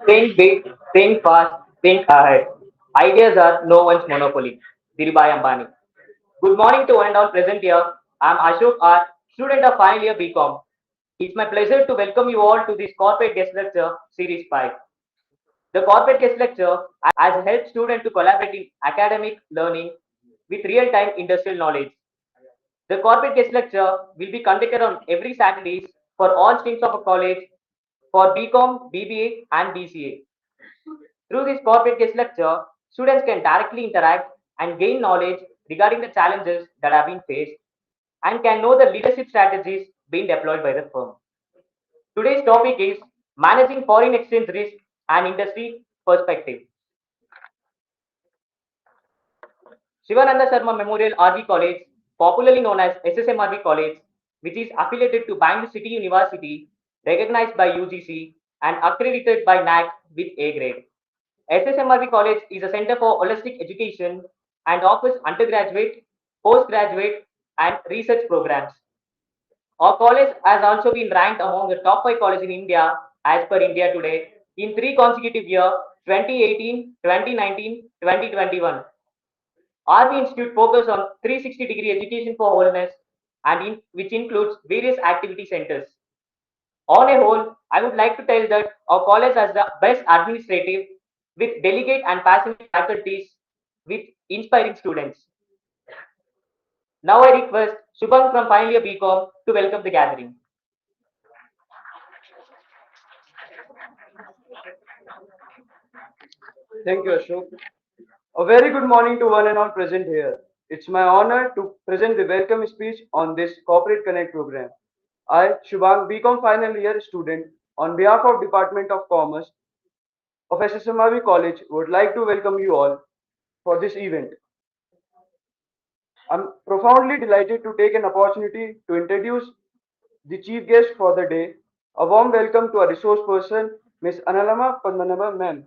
Think big, think fast, think ahead. Ideas are no one's monopoly. Dhirubhai Ambani. Good morning to one and all present here. I am Ashok R, student of final year BCom. It's my pleasure to welcome you all to this corporate guest lecture series 5. The corporate guest lecture has helped students to collaborate in academic learning with real-time industrial knowledge. The corporate guest lecture will be conducted on every Saturdays for all streams of a college for BCom, BBA, and BCA. Through this corporate guest lecture, students can directly interact and gain knowledge regarding the challenges that have been faced and can know the leadership strategies being deployed by the firm. Today's topic is managing foreign exchange risk and industry perspective. Shivananda Sharma Memorial RV College, popularly known as SSMRV College, which is affiliated to Bangalore City University, recognized by UGC and accredited by NAC with A grade. SSMRV College is a center for holistic education and offers undergraduate, postgraduate, and research programs. Our college has also been ranked among the top 5 colleges in India as per India Today in 3 consecutive years 2018, 2019, 2021. RV Institute focuses on 360-degree education for wholeness which includes various activity centers. On a whole, I would like to tell that our college has the best administrative with delegate and passionate faculties with inspiring students. Now I request Shubham from final year BCom to welcome the gathering. Thank you, Ashok. A very good morning to one and all present here. It's my honor to present the welcome speech on this Corporate Connect program. I, Shubhang, BCom final year student, on behalf of Department of Commerce of SSMRV College, would like to welcome you all for this event. I'm profoundly delighted to take an opportunity to introduce the chief guest for the day. A warm welcome to our resource person, Ms. Anala Padmanabha, ma'am.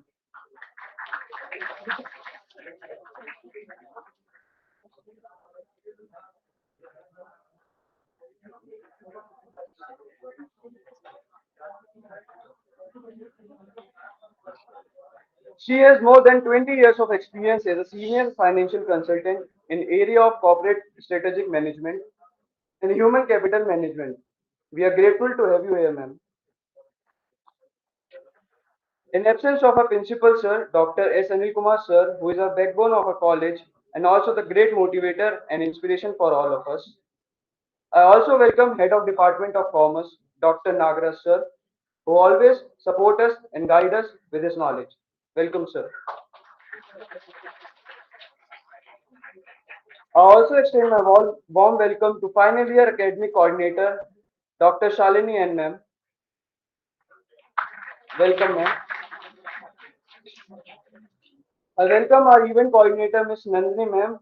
She has more than 20 years of experience as a senior financial consultant in area of corporate strategic management and human capital management. We are grateful to have you here, ma'am. In absence of our principal, sir, Dr. S. Anil Kumar, sir, who is our backbone of our college and also the great motivator and inspiration for all of us. I also welcome Head of Department of Commerce, Dr. Nagaraj, sir, who always support us and guide us with his knowledge. Welcome, sir. I also extend my warm welcome to final year academic coordinator, Dr. Shalini and ma'am. Welcome, ma'am. I welcome our event coordinator, Ms. Nandini, ma'am,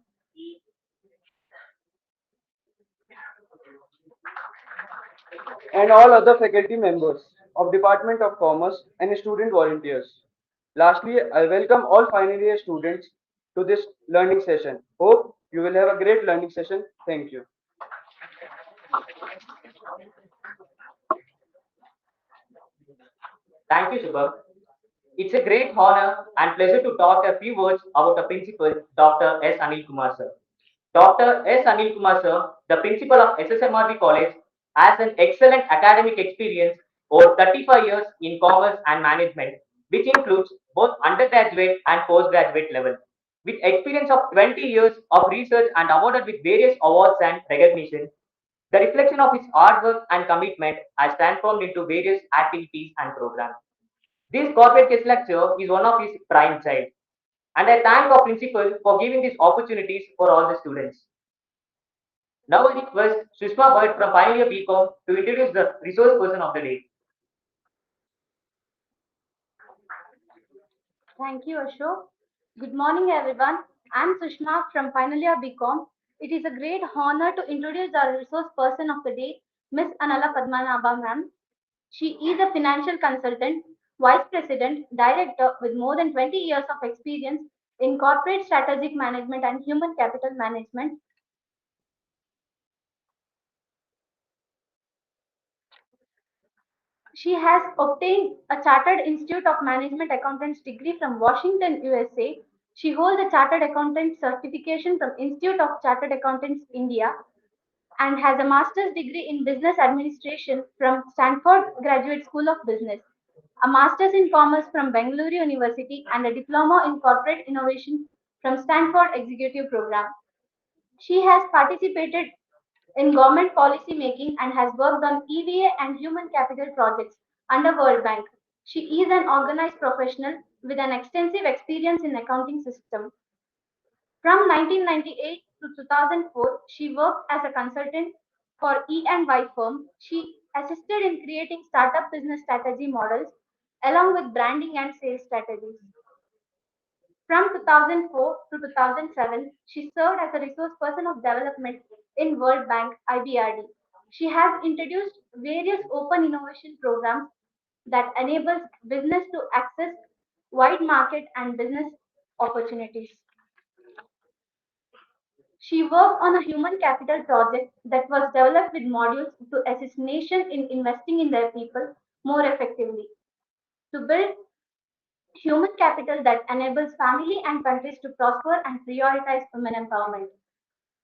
and all other faculty members of Department of Commerce and student volunteers. Lastly, I welcome all final year students to this learning session. Hope you will have a great learning session. Thank you. Thank you, Shubham. It's a great honor and pleasure to talk a few words about the principal, Dr. S. Anil Kumar sir. Dr. S. Anil Kumar sir, the principal of SSMRV College, has an excellent academic experience over 35 years in commerce and management, which includes both undergraduate and postgraduate level. With experience of 20 years of research and awarded with various awards and recognition, the reflection of his hard work and commitment has transformed into various activities and programs. This corporate guest lecture is one of his prime child, and I thank our principal for giving these opportunities for all the students. Now I request Sushma Bhatt from final year BCom to introduce the resource person of the day. Thank you, Ashok. Good morning, everyone. I'm Sushma from Final Year BCom. It is a great honor to introduce our resource person of the day, Miss Anala Padmanabha, ma'am. She is a financial consultant, vice president, director with more than 20 years of experience in corporate strategic management and human capital management. She has obtained a Chartered Institute of Management Accountants degree from Washington, USA. She holds a Chartered Accountant certification from Institute of Chartered Accountants, India, and has a master's degree in business administration from Stanford Graduate School of Business, a master's in commerce from Bengaluru University, and a diploma in corporate innovation from Stanford Executive Program. She has participated in government policy making and has worked on EVA and human capital projects under World Bank. She is an organized professional with an extensive experience in accounting system. From 1998 to 2004, she worked as a consultant for E&Y firm. She assisted in creating startup business strategy models along with branding and sales strategies. From 2004 to 2007, she served as a resource person of development in World Bank IBRD. She has introduced various open innovation programs that enables business to access wide market and business opportunities. She worked on a human capital project that was developed with modules to assist nations in investing in their people more effectively, to build human capital that enables family and countries to prosper and prioritize women empowerment.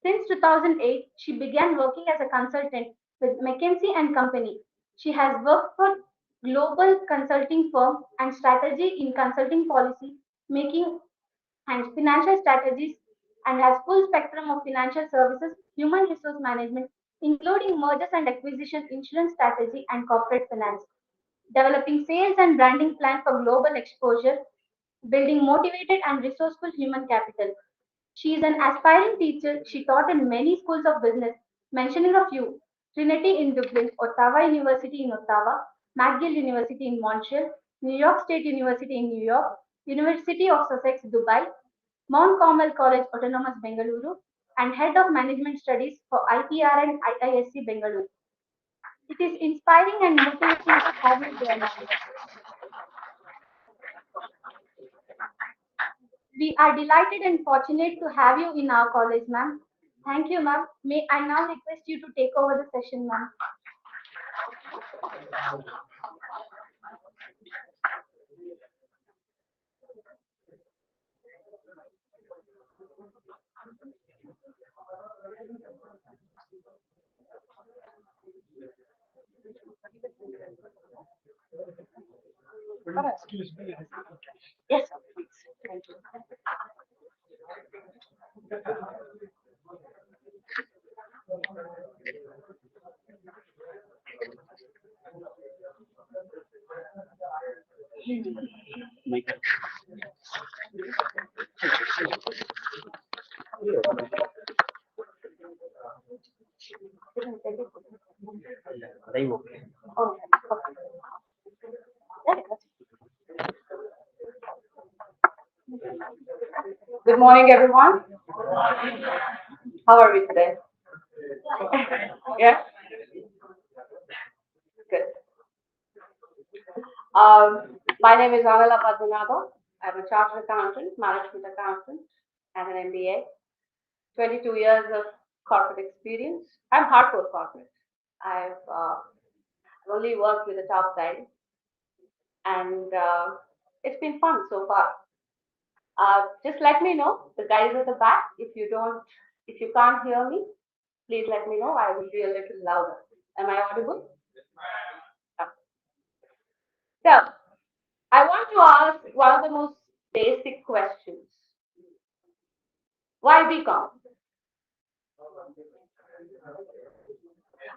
Since 2008, she began working as a consultant with McKinsey and Company. She has worked for global consulting firm and strategy in consulting policy, making and financial strategies and has full spectrum of financial services, human resource management, including mergers and acquisition, insurance strategy, and corporate finance. Developing sales and branding plan for global exposure, building motivated and resourceful human capital. She is an aspiring teacher. She taught in many schools of business, mentioning a few: Trinity in Dublin, Ottawa University in Ottawa, McGill University in Montreal, New York State University in New York, University of Sussex, Dubai, Mount Carmel College Autonomous Bengaluru, and Head of Management Studies for IPR and IISc Bengaluru. It is inspiring and motivating to have you join us. We are delighted and fortunate to have you in our college, ma'am. Thank you, ma'am. May I now request you to take over the session, ma'am. Yes, sir, please. Thank you. Oh, okay. Good morning, everyone. How are we today? Yeah, good. My name is Anala Padmanabha. I'm a chartered accountant, management accountant, and an MBA. 22 years of corporate experience. I'm hardcore corporate. I've only worked with the top guys, and it's been fun so far. Just let me know, the guys at the back, if you can't hear me, please let me know. I will be a little louder. Am I audible? Okay. So, I want to ask one of the most basic questions. Why BCom?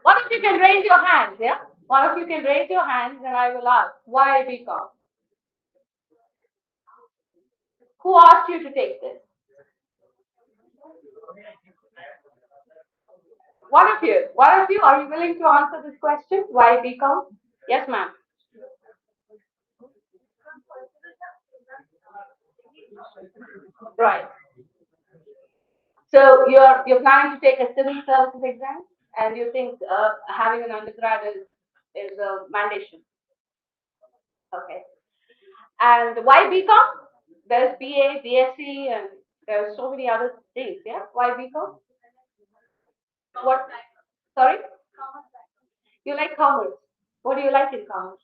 One of you can raise your hands, yeah? One of you can raise your hands and I will ask, why BCom? Who asked you to take this? One of you, are you willing to answer this question? Why BCom? Yes, ma'am. Right. So you're planning to take a civil services exam, and you think having an undergrad is a mandation. Okay. And why BCom? There's BA, BSc, and there's so many other things. Yeah. Why BCom? What? Sorry. You like commerce. What do you like in commerce?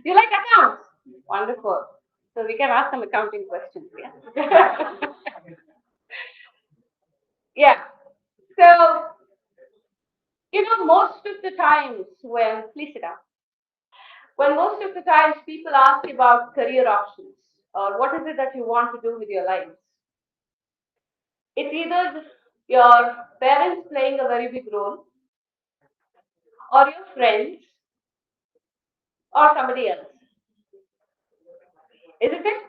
You like accounts? Wonderful. So we can ask some accounting questions. Yeah. Yeah. So, most of the times when, please sit down, when most of the times people ask about career options or what is it that you want to do with your lives, it's either your parents playing a very big role or your friends or somebody else. Isn't it?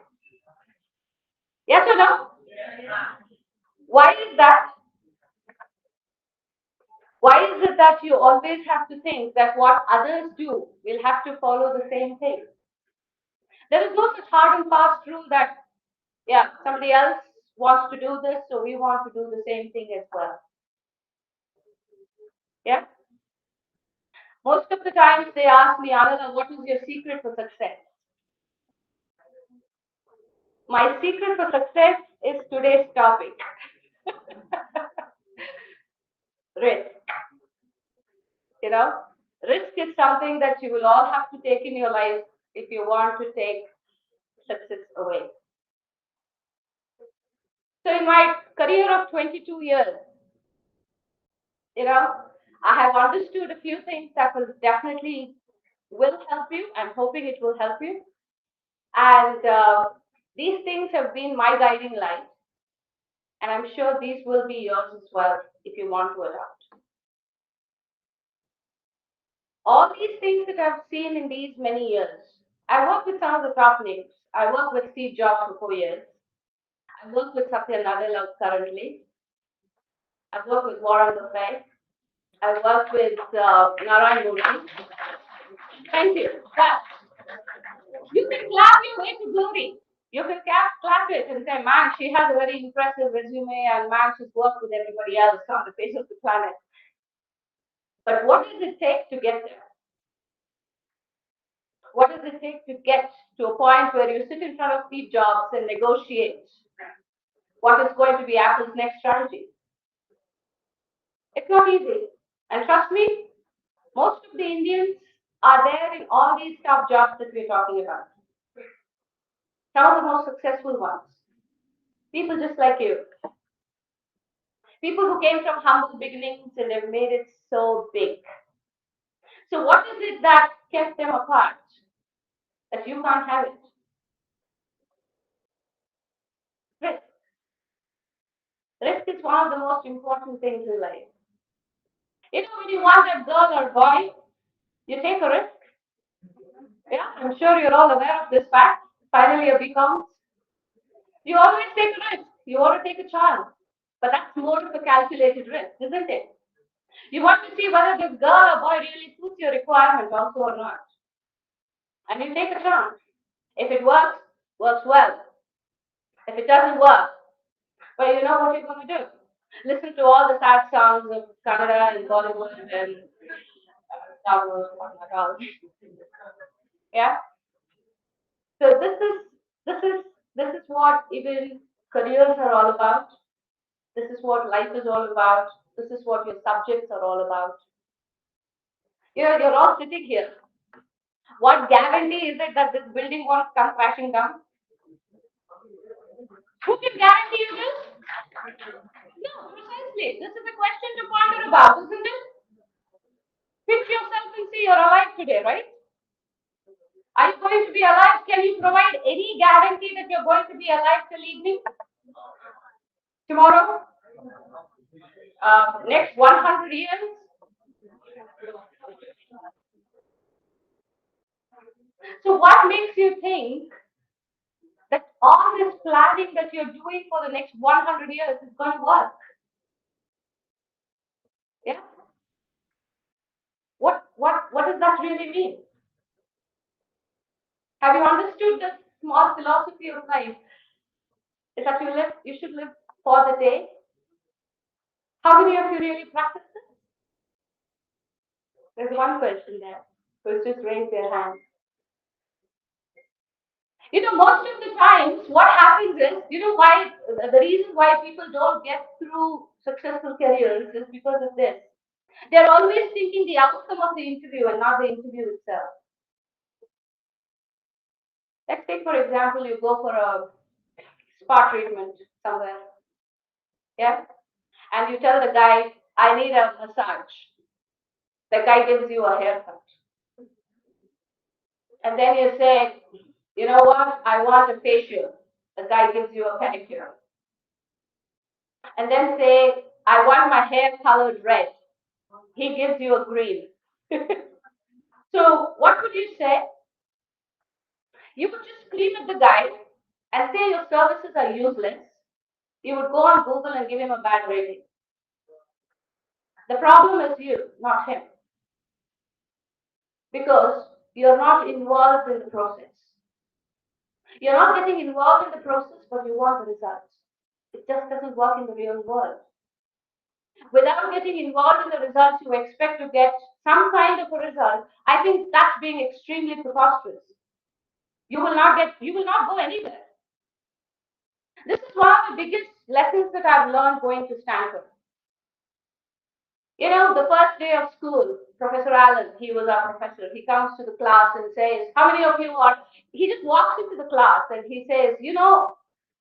Yes or no? Why is that? Why is it that you always have to think that what others do will have to follow the same thing? There is no such hard and fast rule that, yeah, somebody else wants to do this, so we want to do the same thing as well. Yeah? Most of the times they ask me, Anala, what is your secret for success? My secret for success is today's topic. Risk. You know, risk is something that you will all have to take in your life if you want to take success away. So in my career of 22 years, you know, I have understood a few things that will definitely will help you. I'm hoping it will help you. And these things have been my guiding light. And I'm sure these will be yours as well if you want to adopt. All these things that I've seen in these many years, I work with some of the top names. I work with Steve Jobs for 4 years. I work with Satya Nadella currently. I work with Warren Buffett. I work with Narayan Murthy. Thank you. But you can clap your way to glory. You can clap it and say, man, she has a very impressive resume and man, she's worked with everybody else on the face of the planet. But what does it take to get there? What does it take to get to a point where you sit in front of Steve Jobs and negotiate what is going to be Apple's next strategy? It's not easy. And trust me, most of the Indians are there in all these top jobs that we're talking about. Some of the most successful ones. People just like you. People who came from humble beginnings and have made it so big. So what is it that kept them apart? That you can't have it? Risk. Risk is one of the most important things in life. When you want a girl or boy, you take a risk. Yeah, I'm sure you're all aware of this fact. Finally, a becomes. You always take a risk. You want to take a chance. But that's more of a calculated risk, isn't it? You want to see whether this girl or boy really suits your requirement also or not. And you take a chance. If it works, works well. If it doesn't work, well, you know what you're going to do. Listen to all the sad songs of Kannada and Bollywood and Tamil, whatnot all. Yeah. So this is this is what even careers are all about. This is what life is all about. This is what your subjects are all about. You're all sitting here. What guarantee is it that this building won't come crashing down? Who can guarantee you this? No, precisely. This is a question to ponder about, isn't it? Pinch yourself and see you're alive today, right? Are you going to be alive? Can you provide any guarantee that you're going to be alive till evening? Tomorrow? Next 100 years? So what makes you think that all this planning that you're doing for the next 100 years is going to work? Yeah? What does that really mean? Have you understood the small philosophy of life? Is that you should live for the day? How many of you really practice this? There's one person there who's just raised their hand. Most of the times, what happens is, why the reason why people don't get through successful careers is because of this. They're always thinking the outcome of the interview and not the interview itself. Let's take, for example, you go for a spa treatment somewhere, yeah? And you tell the guy, I need a massage. The guy gives you a haircut. And then you say, you know what, I want a facial. The guy gives you a pedicure. And then say, I want my hair colored red. He gives you a green. So what would you say? You would just scream at the guy and say your services are useless. You would go on Google and give him a bad rating. The problem is you, not him, because you're not involved in the process. You're not getting involved in the process, but you want the results. It just doesn't work in the real world. Without getting involved in the results, you expect to get some kind of a result. I think that's being extremely preposterous. You will not go anywhere. This is one of the biggest lessons that I've learned going to Stanford. You know, the first day of school, Professor Allen, he was our professor. He comes to the class and says, how many of you are, he just walks into the class and he says, you know,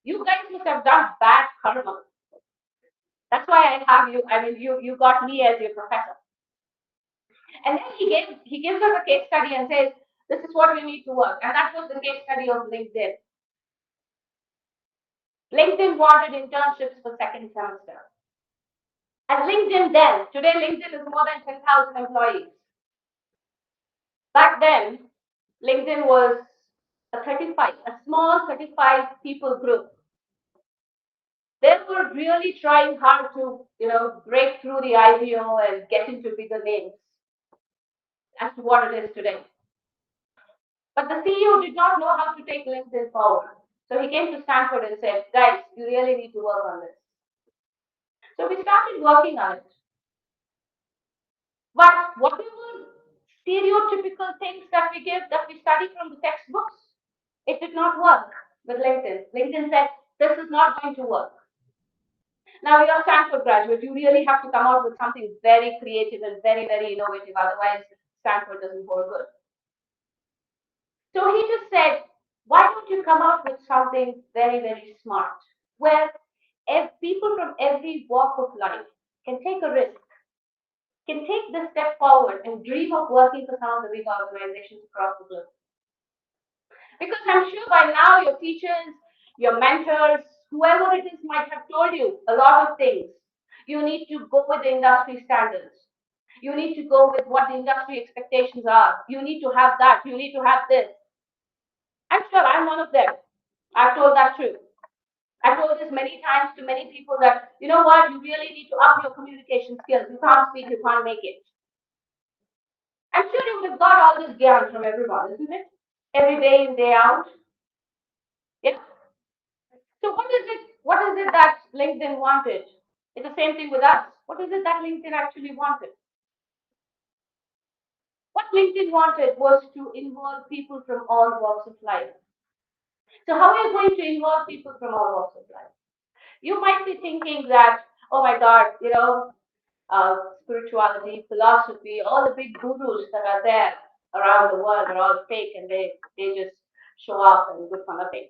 you guys must have done bad karma. That's why I have you, I mean, you got me as your professor. And then he gives us a case study and says, this is what we need to work. And that was the case study of LinkedIn. LinkedIn wanted internships for second semester. And LinkedIn then, today LinkedIn is more than 10,000 employees. Back then, LinkedIn was a small 35 people group. They were really trying hard to, break through the IPO and get into bigger names as to what it is today. But the CEO did not know how to take LinkedIn forward. So he came to Stanford and said, guys, you really need to work on this. So we started working on it. But whatever stereotypical things that we study from the textbooks, it did not work with LinkedIn. LinkedIn said, this is not going to work. Now you're a Stanford graduate, you really have to come out with something very creative and very, very innovative, otherwise Stanford doesn't hold good. So he just said, why don't you come out with something very, very smart, where people from every walk of life can take a risk, can take this step forward and dream of working for some of the big organizations across the globe. Because I'm sure by now your teachers, your mentors, whoever it is might have told you a lot of things. You need to go with the industry standards. You need to go with what the industry expectations are. You need to have that. You need to have this. I'm sure I'm one of them. I've told that too. I've told this many times to many people that, you know what, you really need to up your communication skills. You can't speak, you can't make it. I'm sure you would have got all this gyan from everyone, isn't it? Every day in, day out. Yeah. So what is it? What is it that LinkedIn wanted? It's the same thing with us. What is it that LinkedIn actually wanted? What LinkedIn wanted was to involve people from all walks of life. So how are you going to involve people from all walks of life? You might be thinking that, oh my God, spirituality, philosophy, all the big gurus that are there around the world are all fake and they just show up and good for nothing.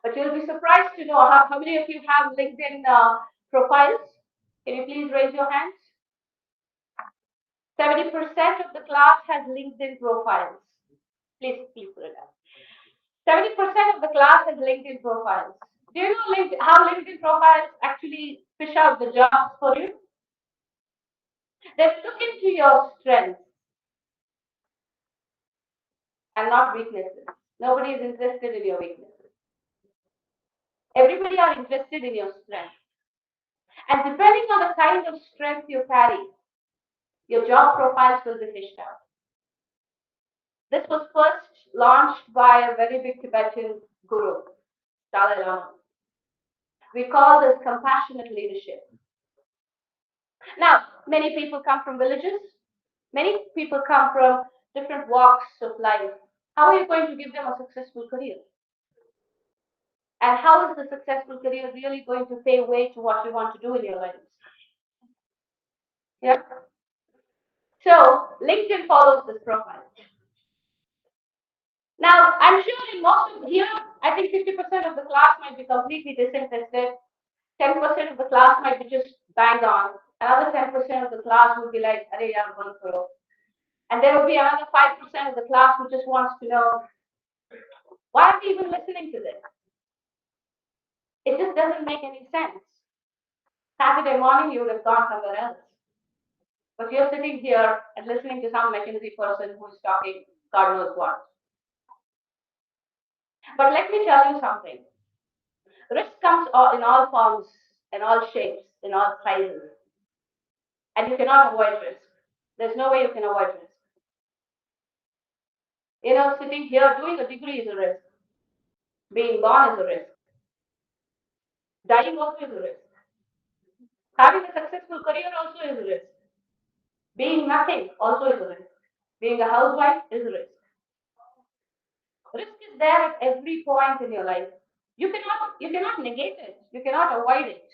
But you'll be surprised to know how many of you have LinkedIn profiles. Can you please raise your hands? 70% of the class has LinkedIn profiles. Please put it up. 70% of the class has LinkedIn profiles. Do you know how LinkedIn profiles actually fish out the jobs for you? They look into your strengths and not weaknesses. Nobody is interested in your weaknesses. Everybody are interested in your strengths. And depending on the kind of strength you carry, your job profiles will be fished out. This was first launched by a very big Tibetan guru, Dalai Lama. We call this compassionate leadership. Now, many people come from villages. Many people come from different walks of life. How are you going to give them a successful career? And how is the successful career really going to pay way to what you want to do in your life? Yeah. So LinkedIn follows this profile. Now, I'm sure in most of here, I think 50% of the class might be completely disinterested. 10% of the class might be just bang on. Another 10% of the class would be like, "Arey yaar, band karo." And there will be another 5% of the class who just wants to know, why are we even listening to this? It just doesn't make any sense. Saturday morning, you would have gone somewhere else. But you're sitting here and listening to some McKinsey person who's talking God knows what. But let me tell you something. Risk comes in all forms, in all shapes, in all sizes. And you cannot avoid risk. There's no way you can avoid risk. Sitting here doing a degree is a risk. Being born is a risk. Dying also is a risk. Having a successful career also is a risk. Being nothing also is a risk. Being a housewife is a risk. Risk is there at every point in your life. You cannot negate it. You cannot avoid it.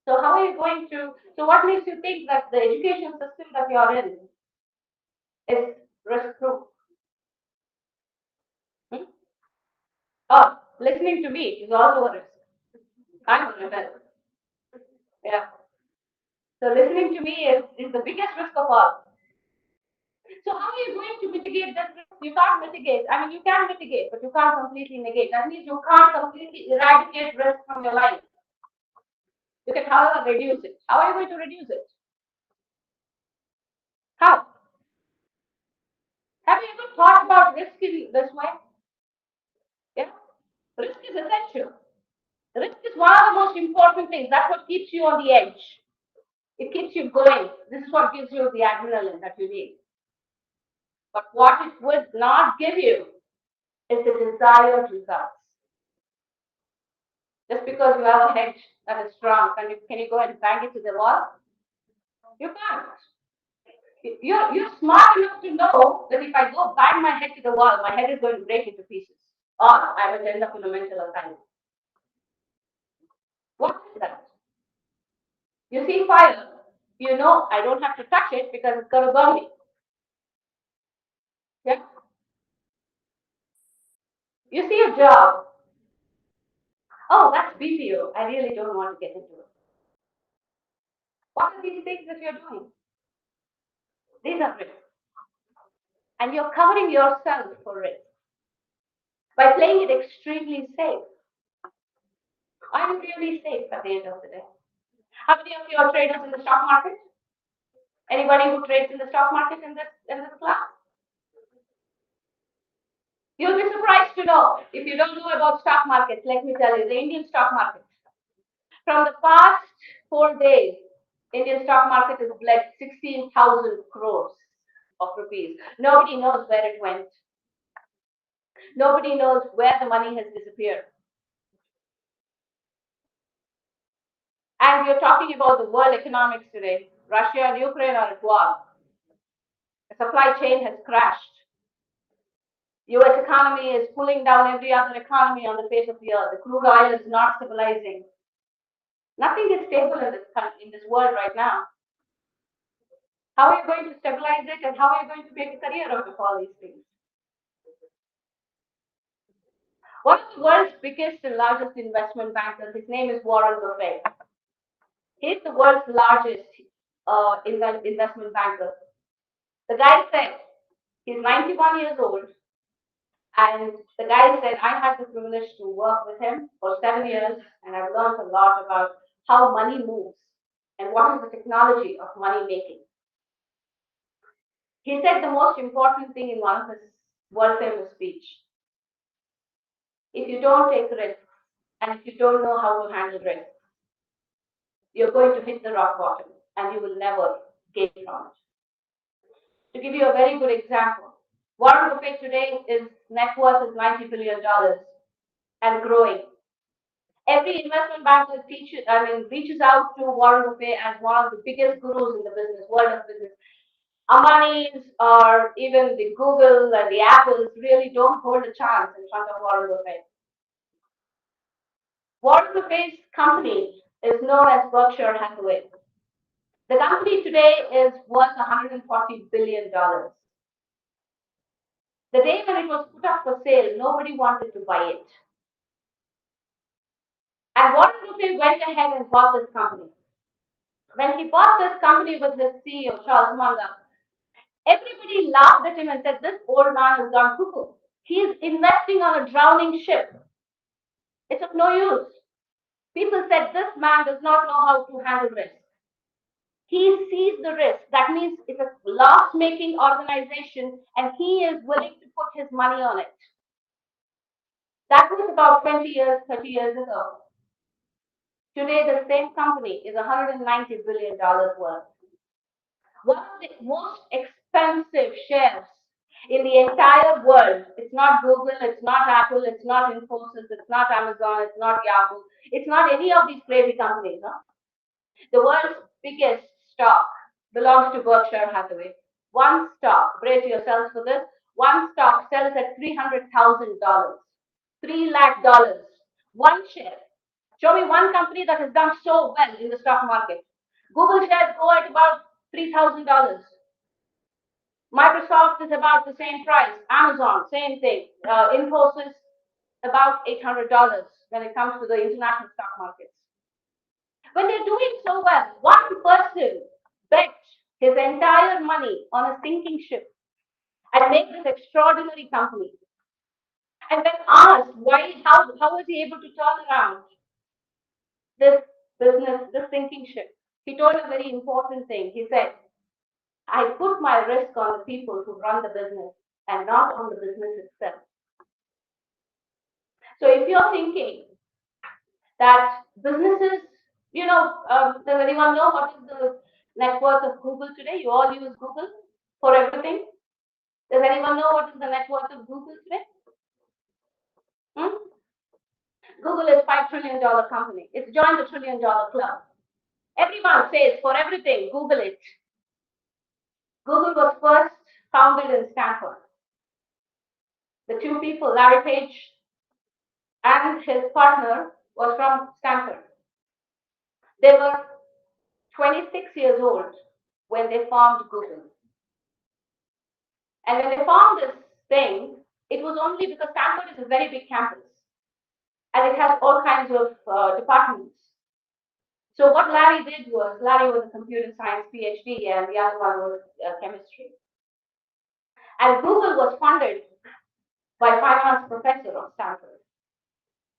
So how are you going to? So what makes you think that the education system that you are in is risk-proof? Hmm? Oh, listening to me is also a risk. I'm a rebel. Yeah. So listening to me is the biggest risk of all. So how are you going to mitigate that risk? You can't mitigate. I mean, you can mitigate, but you can't completely negate. That means you can't completely eradicate risk from your life. You can, however, reduce it. How are you going to reduce it? How? Have you ever thought about risk in this way? Yeah. Risk is essential. Risk is one of the most important things. That's what keeps you on the edge. It keeps you going. This is what gives you the adrenaline that you need. But what it would not give you is the desired results. Just because you have a hedge that is strong, can you go and bang it to the wall? You can't. You're smart enough to know that if I go bang my head to the wall, my head is going to break into pieces. Or I will end up in a mental asylum. What is that? You see fire, you know I don't have to touch it because it's going to burn me. Yeah? You see a job. Oh, that's BPO. I really don't want to get into it. What are these things that you're doing? These are risks. And you're covering yourself for risk by playing it extremely safe. I'm really safe at the end of the day. How many of you are traders in the stock market? Anybody who trades in the stock market in this class? You'll be surprised to know, if you don't know about stock markets, let me tell you, the Indian stock market. From the past 4 days, Indian stock market has bled 16,000 crores of rupees. Nobody knows where it went. Nobody knows where the money has disappeared. And we are talking about the world economics today. Russia and Ukraine are at war. The supply chain has crashed. US economy is pulling down every other economy on the face of the earth. The crude oil is not stabilizing. Nothing is stable in this world right now. How are you going to stabilize it, and how are you going to make a career out of all these things? One of the world's biggest and largest investment bankers, his name is Warren Buffett. He's the world's largest investment banker. The guy said he's 91 years old, and the guy said, I had the privilege to work with him for 7 years, and I've learned a lot about how money moves and what is the technology of money making. He said the most important thing in one of his world famous speech. If you don't take risks, and if you don't know how to handle risks, you're going to hit the rock bottom and you will never gain from it. To give you a very good example, Warren Buffett today is net worth is $90 billion and growing. Every investment banker reaches out to Warren Buffett as one of the biggest gurus in the world of business. Amani's or even the Google and the Apples really don't hold a chance in front of Warren Buffett. Warren Buffett's company is known as Berkshire Hathaway. The company today is worth $140 billion. The day when it was put up for sale, nobody wanted to buy it. And Warren Buffett went ahead and bought this company. When he bought this company with his CEO, Charles Munger, everybody laughed at him and said, this old man has gone cuckoo. He is investing on a drowning ship. It's of no use. People said, this man does not know how to handle risk. He sees the risk. That means it's a loss-making organization and he is willing to put his money on it. That was about 20 years, 30 years ago. Today, the same company is $190 billion worth. One of the most expensive shares in the entire world. It's not Google, it's not Apple, it's not Infosys, it's not Amazon, it's not Yahoo, it's not any of these crazy companies. Huh? The world's biggest stock belongs to Berkshire Hathaway. One stock, brace yourselves for this, one stock sells at $300,000, $3 lakh, one share. Show me one company that has done so well in the stock market. Google shares go at about $3,000. Microsoft is about the same price. Amazon, same thing. Infosys, about $800 when it comes to the international stock markets. When they're doing so well, one person bet his entire money on a sinking ship and make this extraordinary company. And when asked how was he able to turn around this business, this sinking ship, he told a very important thing. He said, I put my risk on the people who run the business and not on the business itself. So if you're thinking that businesses, does anyone know what is the net worth of Google today? You all use Google for everything. Does anyone know what is the net worth of Google today? Google is $5 trillion company. It's joined the $1 trillion club. Everyone says for everything, Google it. Google was first founded in Stanford. The two people, Larry Page and his partner, was from Stanford. They were 26 years old when they formed Google. And when they formed this thing, it was only because Stanford is a very big campus and it has all kinds of departments. So what Larry did was, Larry was a computer science PhD and the other one was chemistry. And Google was funded by finance professor of Stanford.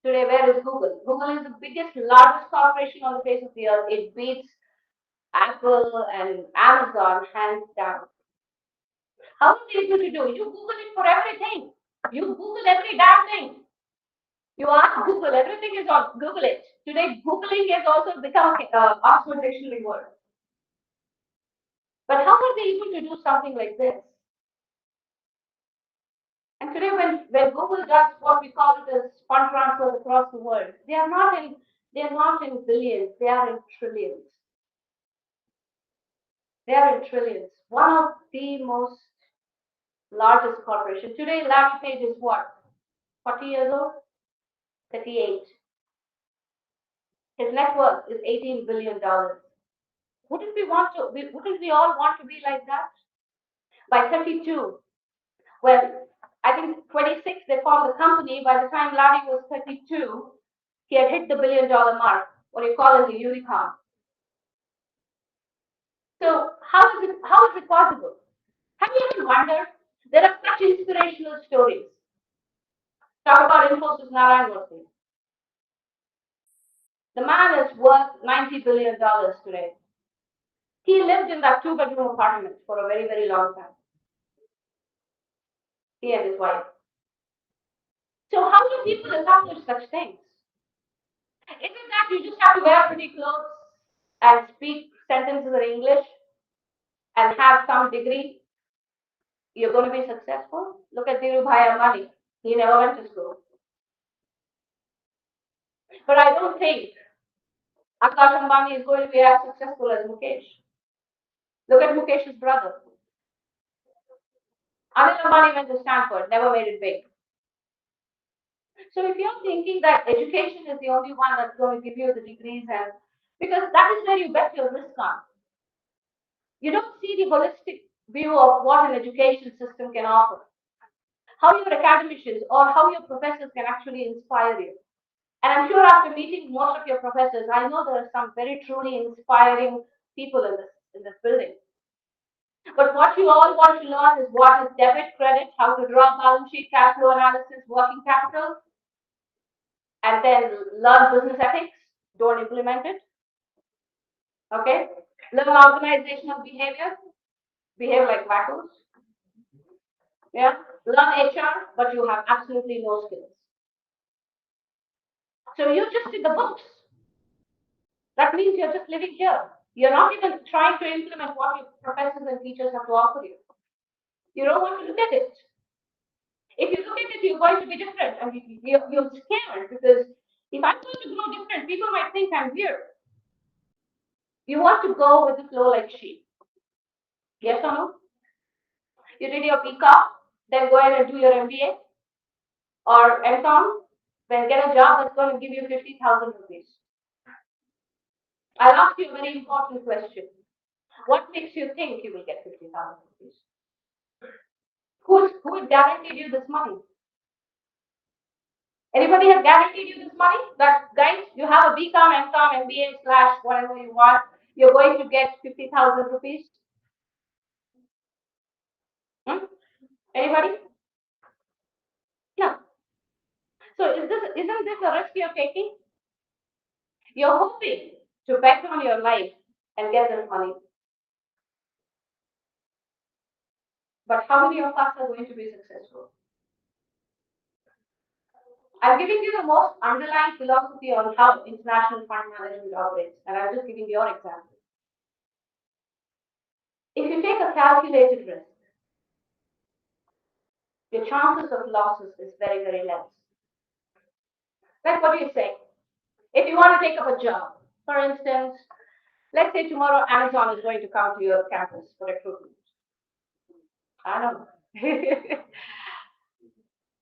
Today, where is Google? Google is the biggest, largest corporation on the face of the earth. It beats Apple and Amazon hands down. How are they able to do? You Google it for everything. You Google every damn thing. You ask Google, everything is on Google it. Today, Googling has also become Oxford Dictionary word. But how are they able to do something like this? And today, when Google does what we call it as fund transfers across the world, they are not in billions, they are in trillions. They are in trillions. One of the most largest corporations. Today, Larry Page is what? 40 years old? 38. His net worth is $18 billion. Wouldn't we all want to be like that? By 32, well, I think 26, they formed the company. By the time Larry was 32, he had hit the $1 billion mark, what you call as a unicorn. So how is it possible? Have you ever wondered? There are such inspirational stories. Talk about Infosys Narayan. The man is worth $90 billion today. He lived in that 2-bedroom apartment for a very, very long time. He and his wife. So how do people accomplish such things? Is it that you just have to wear pretty clothes and speak sentences in English and have some degree? You're going to be successful? Look at Dhirubhai Ambani. He never went to school. But I don't think Akash Ambani is going to be as successful as Mukesh. Look at Mukesh's brother. Anil Ambani went to Stanford, never made it big. So if you're thinking that education is the only one that's going to give you the degrees, and because that is where you bet your risk on. You don't see the holistic view of what an education system can offer, how your academicians or how your professors can actually inspire you. And I'm sure after meeting most of your professors, I know there are some very truly inspiring people in this building. But what you all want to learn is what is debit, credit, how to draw balance sheet, cash flow analysis, working capital, and then learn business ethics. Don't implement it. Okay? Learn organizational behavior. Behave like wackos. Yeah? Learn HR, but you have absolutely no skills. So you just read the books. That means you're just living here. You're not even trying to implement what your professors and teachers have to offer you. You don't want to look at it. If you look at it, you're going to be different, and you're scared because if I'm going to grow different, people might think I'm weird. You want to go with the flow like sheep. Yes or no? You did your BCom, then go ahead and do your MBA or MCom, then get a job that's going to give you 50,000 rupees. I'll ask you a very important question. What makes you think you will get 50,000 rupees? Who guaranteed you this money? Anybody has guaranteed you this money? That guys, you have a BCom, MCom, MBA slash whatever you want, you're going to get 50,000 rupees. Hmm? Anybody? No. So isn't this a risk you're taking? You're hoping to bet on your life and get this money. But how many of us are going to be successful? I'm giving you the most underlying philosophy on how international fund management operates, and I'm just giving your example. If you take a calculated risk, your chances of losses is very, very less. Like what do you say? If you want to take up a job, for instance, let's say tomorrow Amazon is going to come to your campus for recruitment. I don't know.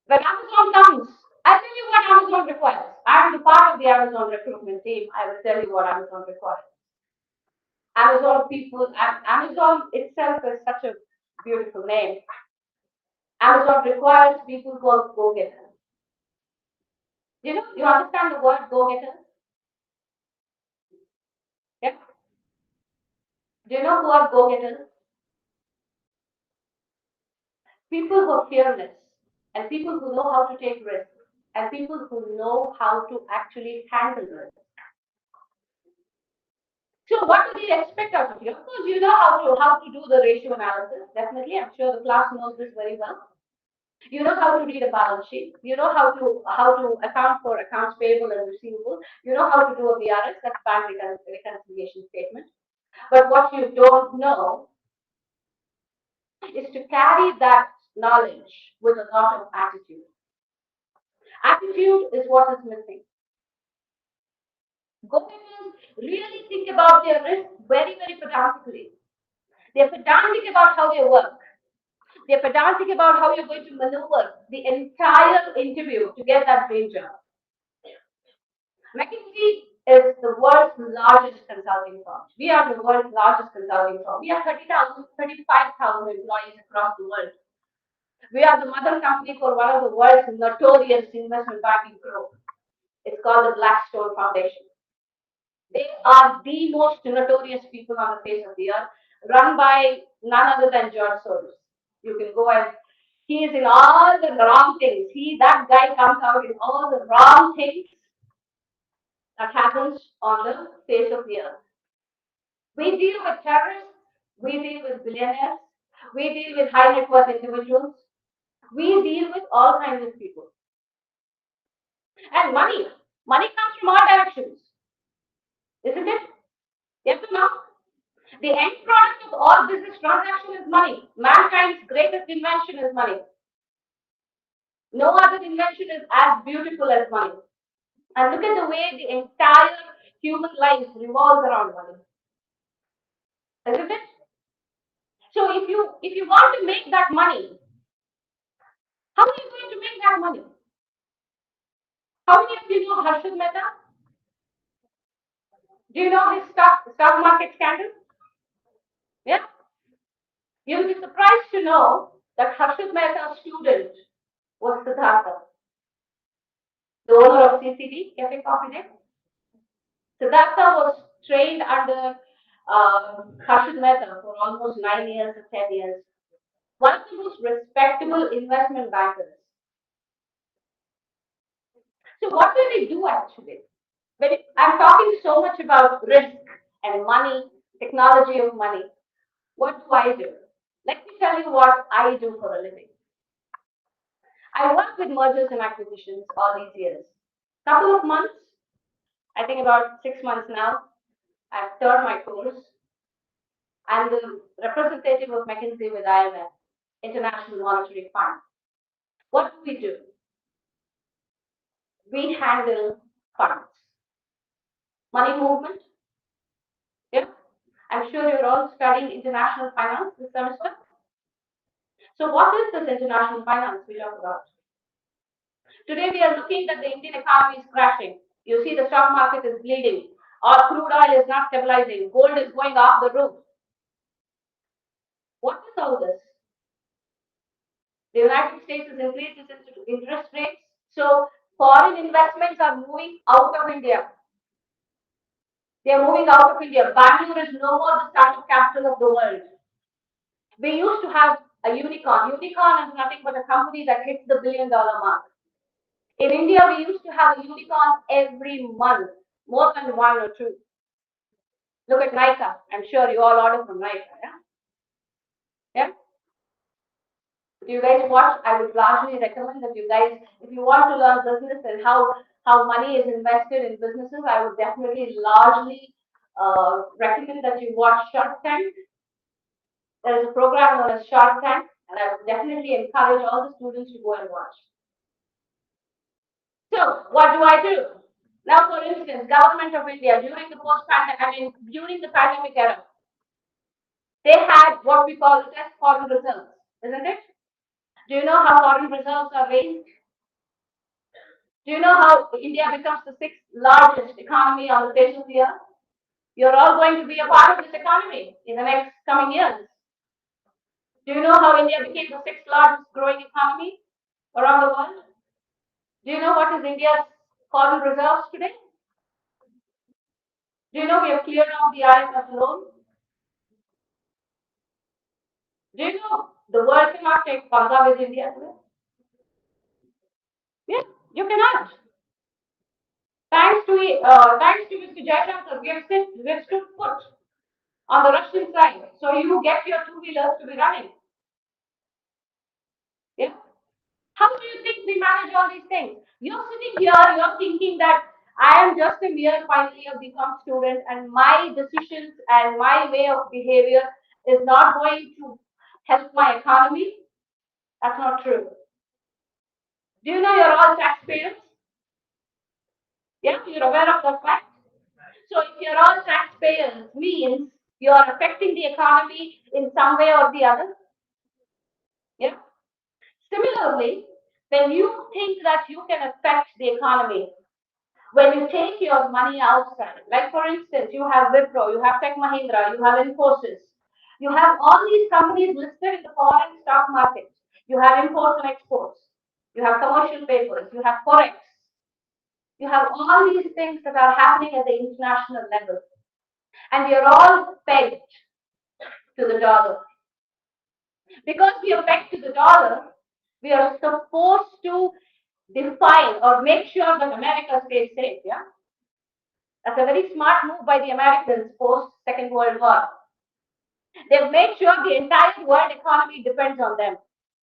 When Amazon comes, I'll tell you what Amazon requires. I'm the part of the Amazon recruitment team. I will tell you what Amazon requires. Amazon people, Amazon itself is such a beautiful name. Amazon requires people who are go-getters. You understand the word go-getter? Yeah. Do you know who are go-getters? People who are fearless and people who know how to take risks and people who know how to actually handle risks. So what do they expect out of you? Of course, you know how to do the ratio analysis. Definitely, I'm sure the class knows this very well. You know how to read a balance sheet. You know how to account for accounts payable and receivable. You know how to do a BRS, that's bank reconciliation statement. But what you don't know is to carry that knowledge with a lot of attitude. Attitude is what is missing. Go-getters really think about their risk very, very pedantically. They're pedantic about how they work. They're pedantic about how you're going to maneuver the entire interview to get that dream job. McKinsey is the world's largest consulting firm. We are the world's largest consulting firm. We have 35,000 employees across the world. We are the mother company for one of the world's notorious investment banking group. It's called the Blackstone Foundation. They are the most notorious people on the face of the earth, run by none other than George Soros. You can go and he is in all the wrong things. That guy comes out in all the wrong things that happens on the face of the earth. We deal with terrorists, we deal with billionaires, we deal with high net worth individuals, we deal with all kinds of people. And money comes from all directions, isn't it? Yes or no? The end product of all business transaction is money. Mankind's greatest invention is money. No other invention is as beautiful as money. And look at the way the entire human life revolves around money. Isn't it? So if you want to make that money, how are you going to make that money? How many of you know Harshad Mehta? Do you know his stock market scandal? Yeah. You'll be surprised to know that Harshit Mehta's student was Siddhartha, the owner of CCD, Cafe Coffee Day. Siddhartha was trained under Harshit Mehta for almost 9 years or 10 years. One of the most respectable investment bankers. So what do they do actually? I'm talking so much about risk and money, technology of money. What do I do? Let me tell you what I do for a living. I work with mergers and acquisitions all these years. Couple of months, I think about 6 months now, I've turned my course. I'm the representative of McKinsey with IMF, International Monetary Fund. What do we do? We handle funds, money movement. Yeah, I'm sure you're all studying international finance this semester. So, what is this international finance we talk about? Today, we are looking that the Indian economy is crashing. You see, the stock market is bleeding. Our crude oil is not stabilizing. Gold is going off the roof. What is all this? The United States has increased its interest rates. So, foreign investments are moving out of India. They are moving out of India. Bangalore is no more the startup capital of the world. We used to have a unicorn. Unicorn is nothing but a company that hits the $1 billion mark. In India, we used to have a unicorn every month, more than one or two. Look at Nika. I'm sure you all order from Nika, yeah? Yeah? If you guys watch, I would largely recommend that you guys, if you want to learn business and how money is invested in businesses, I would definitely largely recommend that you watch Shark Tank. There is a program known as Shark Tank, and I would definitely encourage all the students to go and watch. So, what do I do? Now, for instance, government of India during the during the pandemic era, they had what we call as foreign reserves, isn't it? Do you know how foreign reserves are raised? Do you know how India becomes the sixth largest economy on the face of the earth? You're all going to be a part of this economy in the next coming years. Do you know how India became the sixth largest growing economy around the world? Do you know what is India's foreign reserves today? Do you know we have cleared off the IMF loan? Do you know the world cannot take Panga with India today? Yeah, you cannot. Thanks to Mr. Jaishankar, we have stood foot on the Russian side. So you get your two-wheelers to be running. Yeah. How do you think we manage all these things? You're sitting here, you're thinking that I am just a mere final year BCom student and my decisions and my way of behavior is not going to help my economy. That's not true. Do you know you're all taxpayers? Yeah, you're aware of that fact? So if you're all taxpayers, means you're affecting the economy in some way or the other. Yeah. Similarly, when you think that you can affect the economy, when you take your money outside, like for instance, you have Wipro, you have Tech Mahindra, you have Infosys, you have all these companies listed in the foreign stock market. You have imports and exports, you have commercial papers, you have forex, you have all these things that are happening at the international level, and we are all pegged to the dollar. Because we are pegged to the dollar, we are supposed to define or make sure that America stays safe. Yeah, that's a very smart move by the Americans post Second World War. They've made sure the entire world economy depends on them.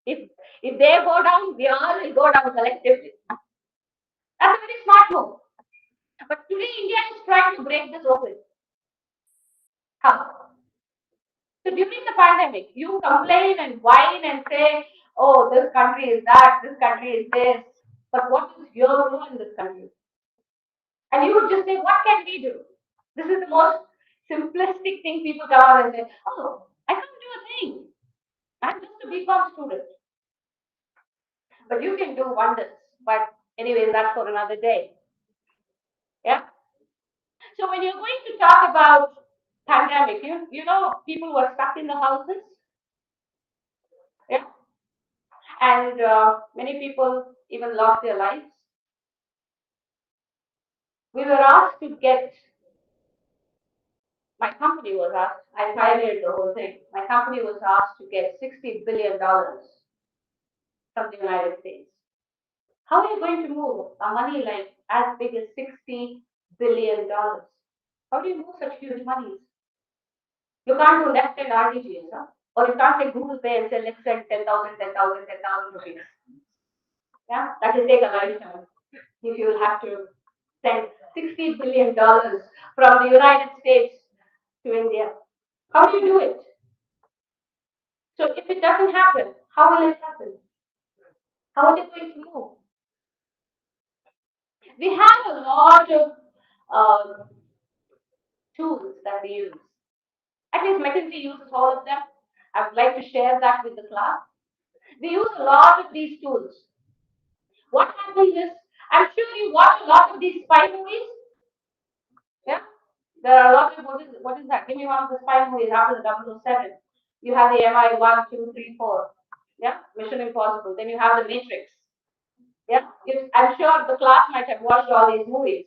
If they go down, we all will go down collectively. That's a very smart move. But today India is trying to break this open. How? So during the pandemic, you complain and whine and say, oh, this country is that, this country is this. But what is your role in this country? And you would just say, what can we do? This is the most simplistic thing people come out and say, oh, I can't do a thing. I'm just a BCom student. But you can do wonders. But anyway, that's for another day. Yeah. So when you're going to talk about pandemic, you know people were stuck in the houses. Yeah, and many people even lost their lives. We were asked to get. My company was asked. I pioneered the whole thing. My company was asked to get $60 billion from the United States. How are you going to move a money like as big as $60 billion? How do you move such huge monies? You can't do left and RTGS, huh? Or you can't take Google Pay and say, let's send 10,000, 10,000, 10,000 rupees. Yeah, that will take a lifetime if you will have to send $60 billion from the United States to India. How do you do it? So if it doesn't happen, how will it happen? How are they going to move? We have a lot of uh, tools that we use. At least McKinsey uses all of them. I would like to share that with the class. We use a lot of these tools. What happens is, I'm sure you watch a lot of these spy movies. Yeah, there are a lot of what is that? Give me one of the spy movies after the 007. You have the MI 1, 2, 3, 4. Yeah, Mission Impossible. Then you have the Matrix. Yeah, I'm sure the class might have watched all these movies.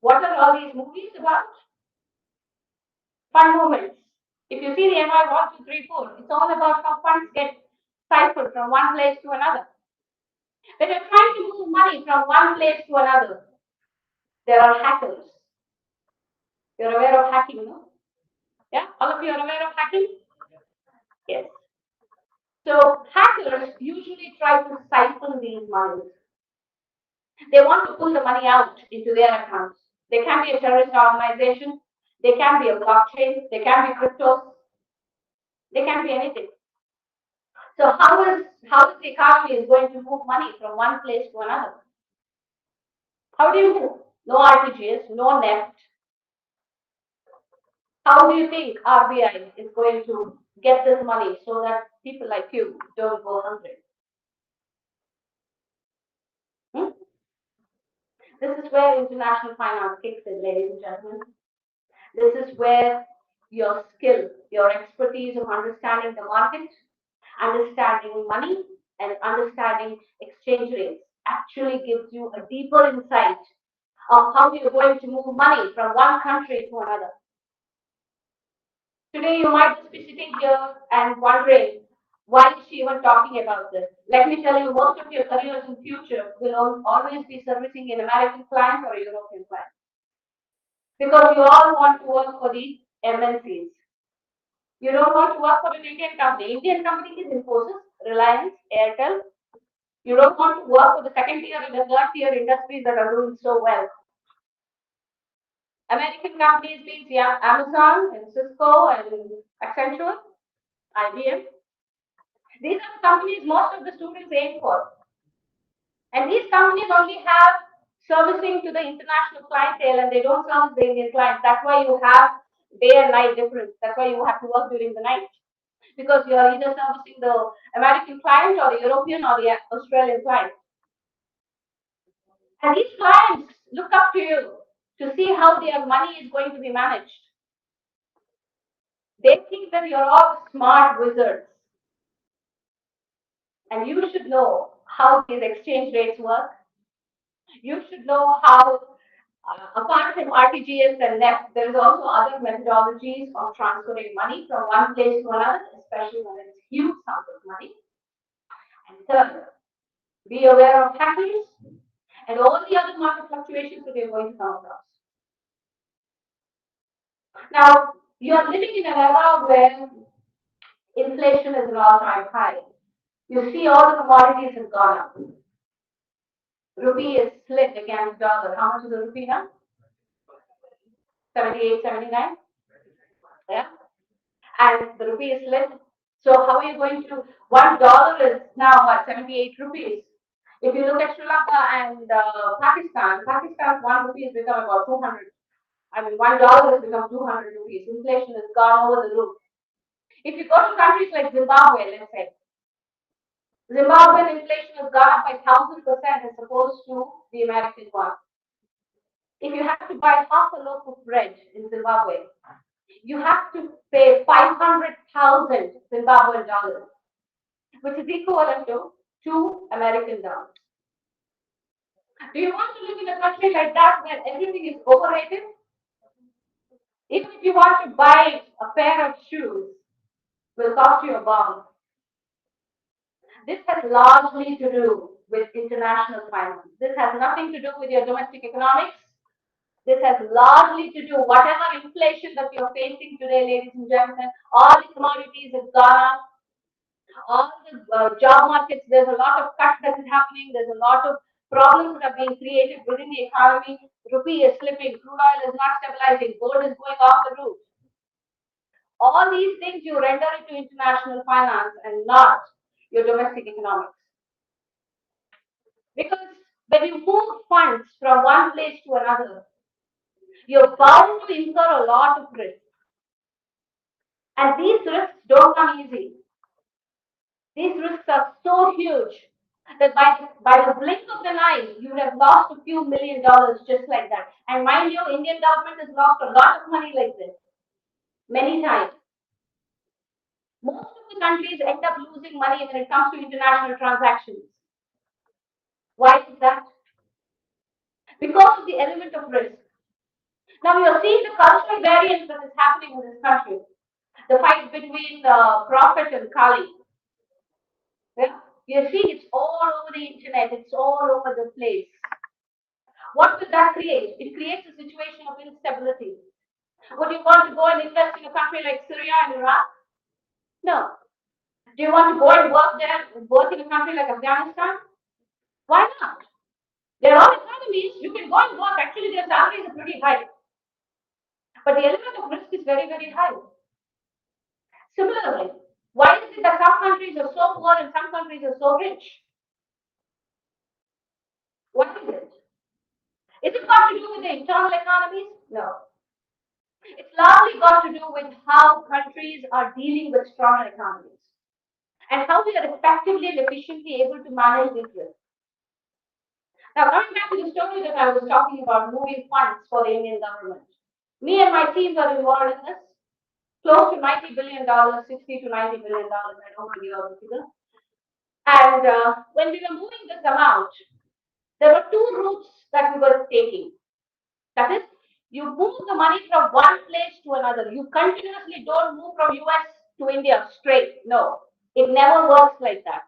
What are all these movies about? Fun moments. If you see the MI 1, 2, 3, 4, it's all about how funds get siphoned from one place to another. When you're trying to move money from one place to another, there are hackers. You're aware of hacking, no? Yeah? All of you are aware of hacking? Yes. So hackers usually try to siphon these monies. They want to pull the money out into their accounts. They can be a terrorist organization, they can be a blockchain, they can be cryptos, they can be anything. So how is the economy is going to move money from one place to another? How do you move? No RTGS, no Nept. How do you think RBI is going to get this money so that people like you don't go hungry? Hmm? This is where international finance kicks in, ladies and gentlemen. This is where your skill, your expertise of understanding the market, understanding money, and understanding exchange rates actually gives you a deeper insight of how you're going to move money from one country to another. Today, you might just be sitting here and wondering, why is she even talking about this? Let me tell you, most of your careers in future will always be servicing an American client or a European client. Because you all want to work for the MNCs. You don't want to work for an Indian company. Indian company is Infosys, Reliance, Airtel. You don't want to work for the second tier and the third tier industries that are doing so well. American companies means Amazon and Cisco and Accenture, IBM. These are the companies most of the students aim for. And these companies only have servicing to the international clientele and they don't service the Indian clients. That's why you have day and night difference. That's why you have to work during the night. Because you are either servicing the American client or the European or the Australian client. And these clients look up to you to see how their money is going to be managed. They think that you're all smart wizards. And you should know how these exchange rates work. You should know how, apart from RTGS and Nept, there is also other methodologies of transferring money from one place to another, especially when it's huge sums of money. And third, be aware of hackers and all the other market fluctuations that you're going to come across. Now, you're living in an era where inflation is an all-time high. You see all the commodities have gone up. Rupee is slipped against dollar. How much is the rupee now? 78, 79? Yeah. And the rupee is slipped. So how are you going to, $1 is now what, 78 rupees. If you look at Sri Lanka and Pakistan's 1 rupee has become about 200. I mean, $1 has become 200 rupees. Inflation has gone over the roof. If you go to countries like Zimbabwe, let's say, Zimbabwean inflation has gone up by 1,000% as opposed to the American one. If you have to buy half a loaf of bread in Zimbabwe, you have to pay 500,000 Zimbabwean dollars. which is equivalent to 2 American dollars. Do you want to live in a country like that where everything is overrated? Even if you want to buy a pair of shoes, will cost you a bomb. This has largely to do with international finance. This has nothing to do with your domestic economics. This has largely to do whatever inflation that you're facing today, ladies and gentlemen. All the commodities have gone up. All the job markets, there's a lot of cut that is happening. There's a lot of problems that are being created within the economy. Rupee is slipping. Crude oil is not stabilizing. Gold is going off the roof. All these things you render into international finance and not your domestic economics. Because when you move funds from one place to another, you're bound to incur a lot of risk. And these risks don't come easy. These risks are so huge that by the blink of an eye, you would have lost a few $1,000,000 just like that. And mind you, Indian government has lost a lot of money like this, many times. Most of the countries end up losing money when it comes to international transactions. Why is that? Because of the element of risk. Now you're seeing the cultural variance that is happening in this country. The fight between Prophet and Kali. Yeah? You're seeing it's all over the internet, it's all over the place. What will that create? It creates a situation of instability. Would you want to go and invest in a country like Syria and Iraq? No. Do you want to go and work there, work in a country like Afghanistan? Why not? They're all economies. You can go and work. Actually, their salaries are pretty high. But the element of risk is very, very high. Similarly, why is it that some countries are so poor and some countries are so rich? What is it? Is it got to do with the internal economies? No. It's largely got to do with how countries are dealing with stronger economies and how we are effectively and efficiently able to manage these risks. Now, coming back to the story that I was talking about, moving funds for the Indian government. Me and my team were involved in this. Close to $90 billion, $60 to $90 billion, I don't want to give out the figure. And when we were moving this amount, there were two routes that we were taking. That is, you move the money from one place to another. You continuously don't move from US to India straight. No, it never works like that.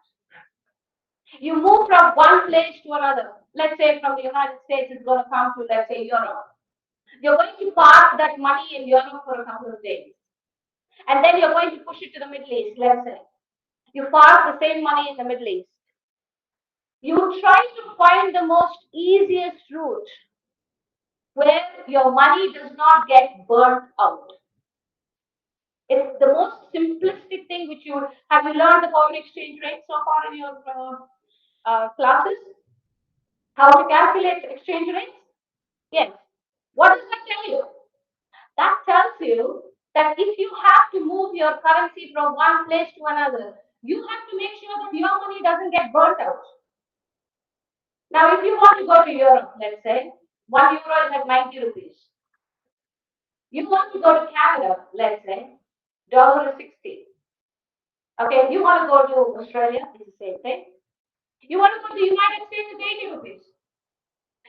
You move from one place to another. Let's say from the United States, it's going to come to, let's say, Europe. You're going to park that money in Europe for a couple of days. And then you're going to push it to the Middle East, let's say. You park the same money in the Middle East. You try to find the most easiest route where your money does not get burnt out. It's the most simplistic thing which you have you learned the foreign exchange rate so far in your classes? How to calculate exchange rates? Yes. What does that tell you? That tells you that if you have to move your currency from one place to another, you have to make sure that your money doesn't get burnt out. Now, if you want to go to Europe, let's say, €1 is at 90 rupees. You want to go to Canada, let's say, dollar is 60. Okay, you want to go to Australia, it's the same thing. You want to go to the United States, it's 80 rupees.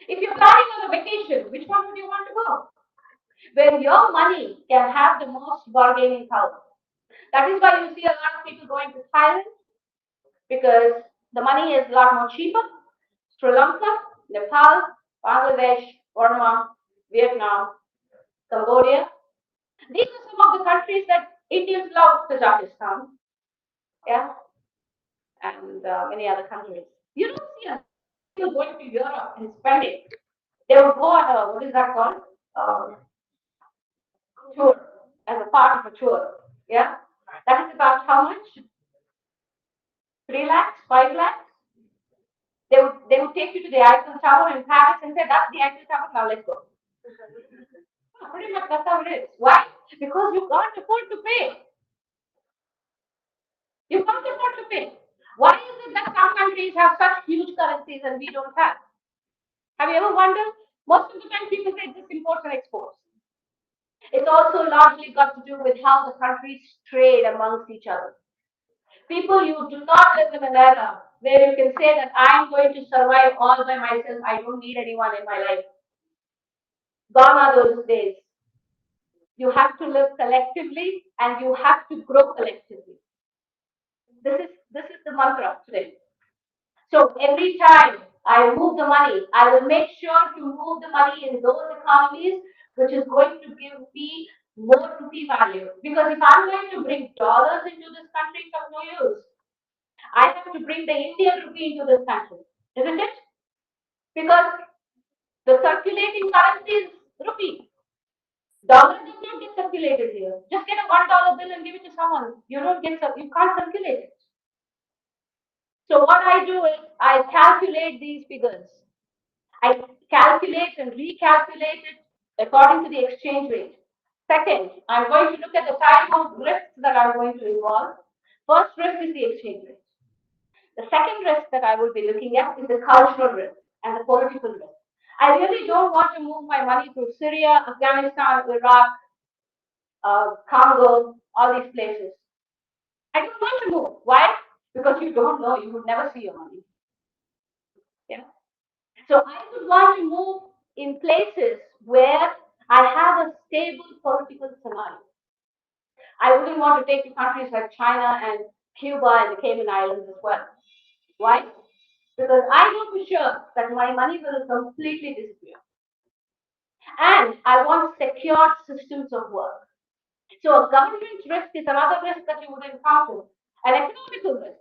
If you're planning on a vacation, which one would you want to go? Where your money can have the most bargaining power. That is why you see a lot of people going to Thailand, because the money is a lot more cheaper. Sri Lanka, Nepal, Bangladesh, Burma, Vietnam, Cambodia. These are some of the countries that Indians love. Kazakhstan, yeah, and many other countries. You don't see a people going to Europe and spending. They would go on a, what is that called? Tour, as a part of a tour. Yeah, that is about how much? 3 lakhs, 5 lakhs. They would take you to the Eiffel Tower in Paris and say, that's the Eiffel Tower, now let's go. Pretty much that's how it is. Why? Because you can't afford to pay. You can't afford to pay. Why is it that some countries have such huge currencies and we don't have? Have you ever wondered? Most of the time people say this imports and exports. It's also largely got to do with how the countries trade amongst each other. People, you do not live in an era where you can say that I'm going to survive all by myself. I don't need anyone in my life. Gone are those days. You have to live collectively and you have to grow collectively. This is the mantra today. So every time I move the money, I will make sure to move the money in those economies which is going to give me more rupee value. Because if I'm going to bring dollars into this country, it's of no use. I have to bring the Indian rupee into this country, isn't it? Because the circulating currency is rupee. Dollar does not get circulated here. Just get a $1 bill and give it to someone. You can't circulate it. So what I do is I calculate these figures. I calculate and recalculate it according to the exchange rate. Second, I'm going to look at the type of risks that I'm going to involve. First risk is the exchange rate. The second risk that I will be looking at is the cultural risk and the political risk. I really don't want to move my money through Syria, Afghanistan, Iraq, Congo, all these places. I don't want to move. Why? Because you don't know, you would never see your money. Yeah. So I would want to move in places where I have a stable political scenario. I wouldn't want to take to countries like China and Cuba and the Cayman Islands as well. Why? Because I know for sure that my money will completely disappear. And I want secured systems of work. So a government risk is another risk that you would encounter. An economical risk,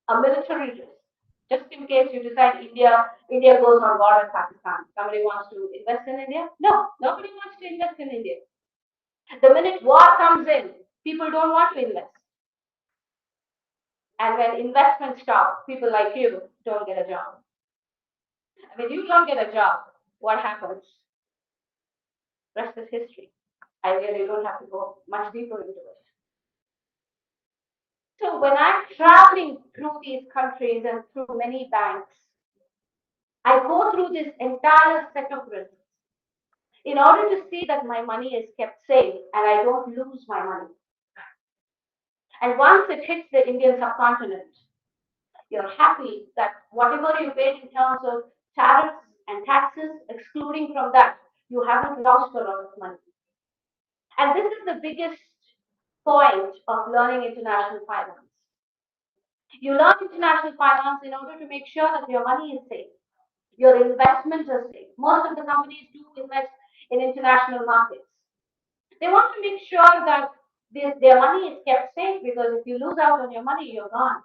a military risk. Just in case you decide India goes on war with Pakistan. Somebody wants to invest in India? No, nobody wants to invest in India. The minute war comes in, people don't want to invest. And when investment stops, people like you don't get a job. When you don't get a job, what happens? Rest is history. I really don't have to go much deeper into it. So when I'm traveling through these countries and through many banks, I go through this entire set of risks in order to see that my money is kept safe and I don't lose my money. And once it hits the Indian subcontinent, you're happy that whatever you paid in terms of tariffs and taxes, excluding from that, you haven't lost a lot of money. And this is the biggest point of learning international finance. You learn international finance in order to make sure that your money is safe. Your investments are safe. Most of the companies do invest in international markets. They want to make sure that their money is kept safe because if you lose out on your money, you're gone.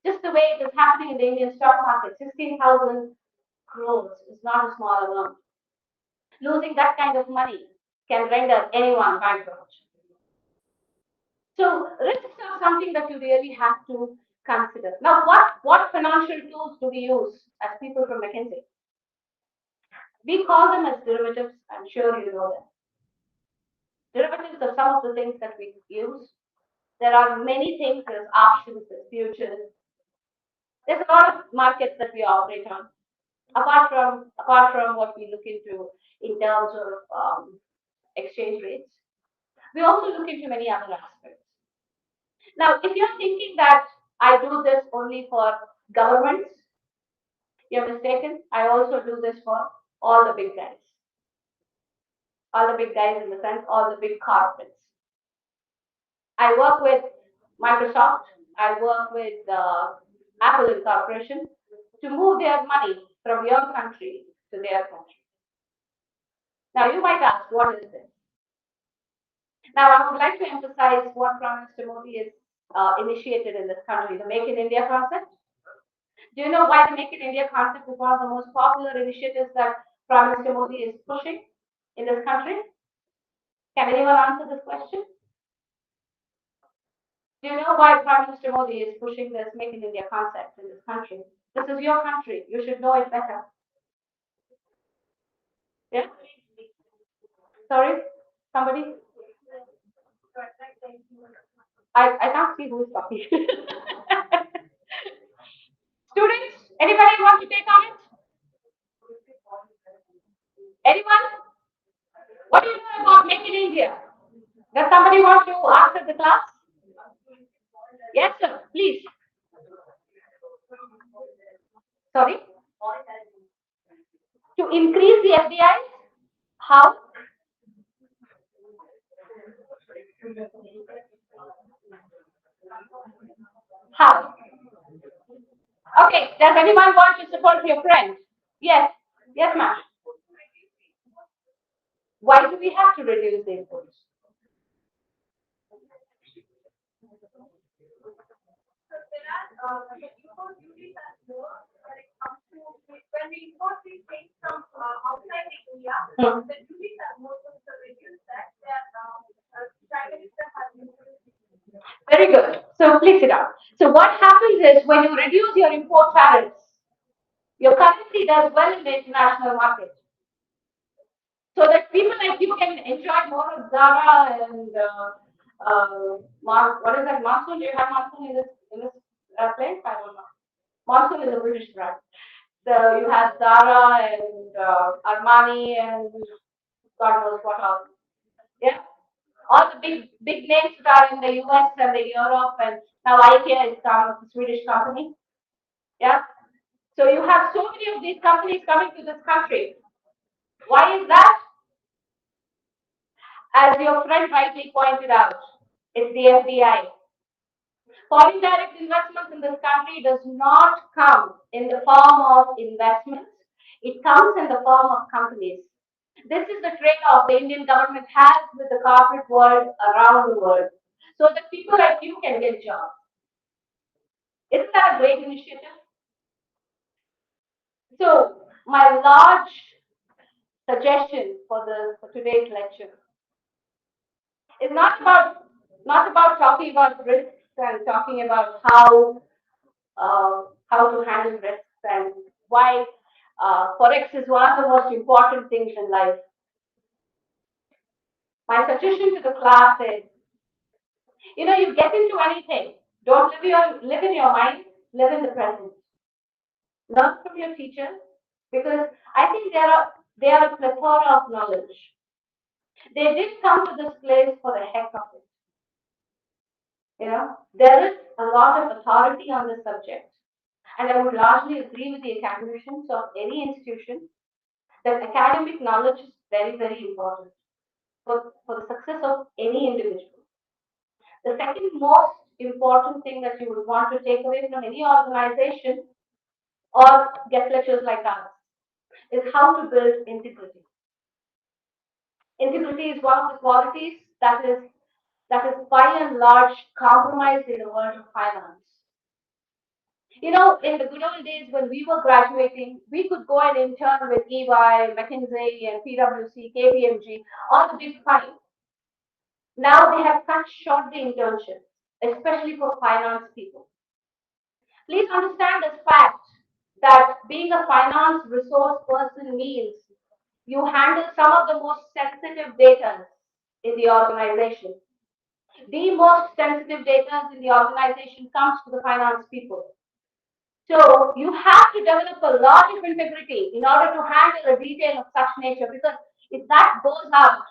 Just the way it is happening in the Indian stock market, 16,000 crores is not a small amount. Losing that kind of money can render anyone bankrupt. So risks are something that you really have to consider. Now, what financial tools do we use as people from McKinsey? We call them as derivatives. I'm sure you know them. Derivatives are some of the things that we use. There are many things. There's options, there's futures. There's a lot of markets that we operate on. Apart from what we look into in terms of exchange rates, we also look into many other aspects. Now, if you're thinking that I do this only for governments, you're mistaken. I also do this for all the big guys. All the big guys in the sense, all the big corporates. I work with Microsoft. I work with Apple Incorporation to move their money from your country to their country. Now, you might ask, what is this? Now, I would like to emphasize what Prime Minister Modi has initiated in this country, the Make in India concept. Do you know why the Make in India concept is one of the most popular initiatives that Prime Minister Modi is pushing in this country? Can anyone answer this question? Do you know why Prime Minister Modi is pushing this Make in India concept in this country? This is your country. You should know it better. Yeah? Sorry? Somebody? I can't see who is talking. Students, anybody want to take on it? Anyone? What do you know about Make in India? Does somebody want to answer the class? Yes, sir. Please. Sorry. To increase the FDI. How? How? Okay. Does anyone want to support your friend? Yes. Yes, ma'am. Why do we have to reduce the imports? Hmm. Very good. So please sit down. So what happens is when you reduce your import tariffs, your currency does well in the international market. So that people like you can enjoy more of Zara and what is that? Monsoon? Do you have Monsoon in this place? I don't know. Monsoon is a British brand. So you have Zara and Armani and God knows what else. Yeah, all the big names that are in the US and the Europe, and now IKEA is a Swedish company. Yeah, so you have so many of these companies coming to this country. Why is that? As your friend rightly pointed out, it's the FDI. Foreign direct investments in this country does not come in the form of investments. It comes in the form of companies. This is the trade-off the Indian government has with the corporate world around the world, so that people like you can get jobs. Isn't that a great initiative? So, my large suggestion for today's lecture is not about talking about risks and talking about how to handle risks and why forex is one of the most important things in life. My suggestion to the class is, you get into anything. Don't live in your mind. Live in the present. Learn from your teachers because I think they are a plethora of knowledge. They didn't come to this place for the heck of it. There is a lot of authority on the subject, and I would largely agree with the academicians of any institution that academic knowledge is very, very important for the success of any individual. The second most important thing that you would want to take away from any organization or guest lectures like us is how to build integrity. Integrity is one of the qualities that is by and large compromised in the world of finance. In the good old days when we were graduating, we could go and intern with EY, McKinsey, and PwC, KPMG, all the big five. Now they have cut short the internships, especially for finance people. Please understand this fact that being a finance resource person means you handle some of the most sensitive data in the organization. The most sensitive data in the organization comes to the finance people. So you have to develop a lot of integrity in order to handle a detail of such nature because if that goes out,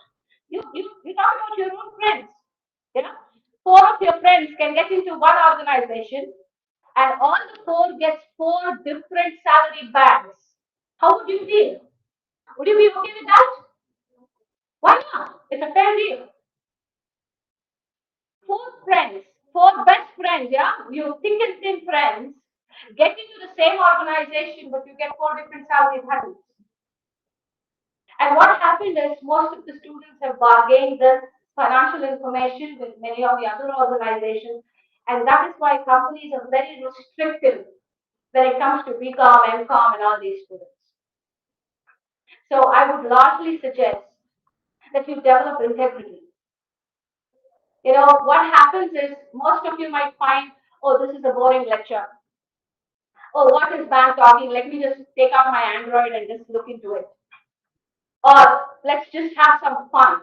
you talk about your own friends. You know, four of your friends can get into one organization and all the four gets four different salary bands. How would you feel? Would you be okay with that? Why not? It's a fair deal. Four friends, four best friends, yeah? You thick and thin friends get into the same organization, but you get four different salary patterns. And what happened is most of the students have bargained this financial information with many of the other organizations, and that is why companies are very restrictive when it comes to BCom, MCom, and all these students. So I would largely suggest that you develop integrity. What happens is most of you might find, oh, this is a boring lecture. Oh, what is bank talking? Let me just take out my Android and just look into it. Or let's just have some fun.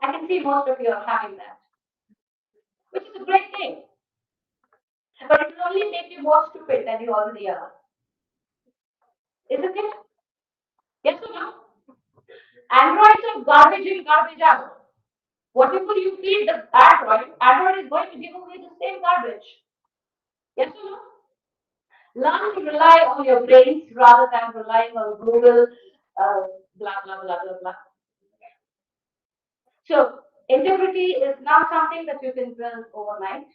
I can see most of you are having that, which is a great thing. But it will only make you more stupid than you already are. Isn't it? Yes or no? Androids are garbage in, garbage out. Whatever you feed the Android is going to give away the same garbage. Yes or no? Learn to rely on your brains rather than relying on Google, blah, blah, blah, blah, blah. So, integrity is not something that you can build overnight.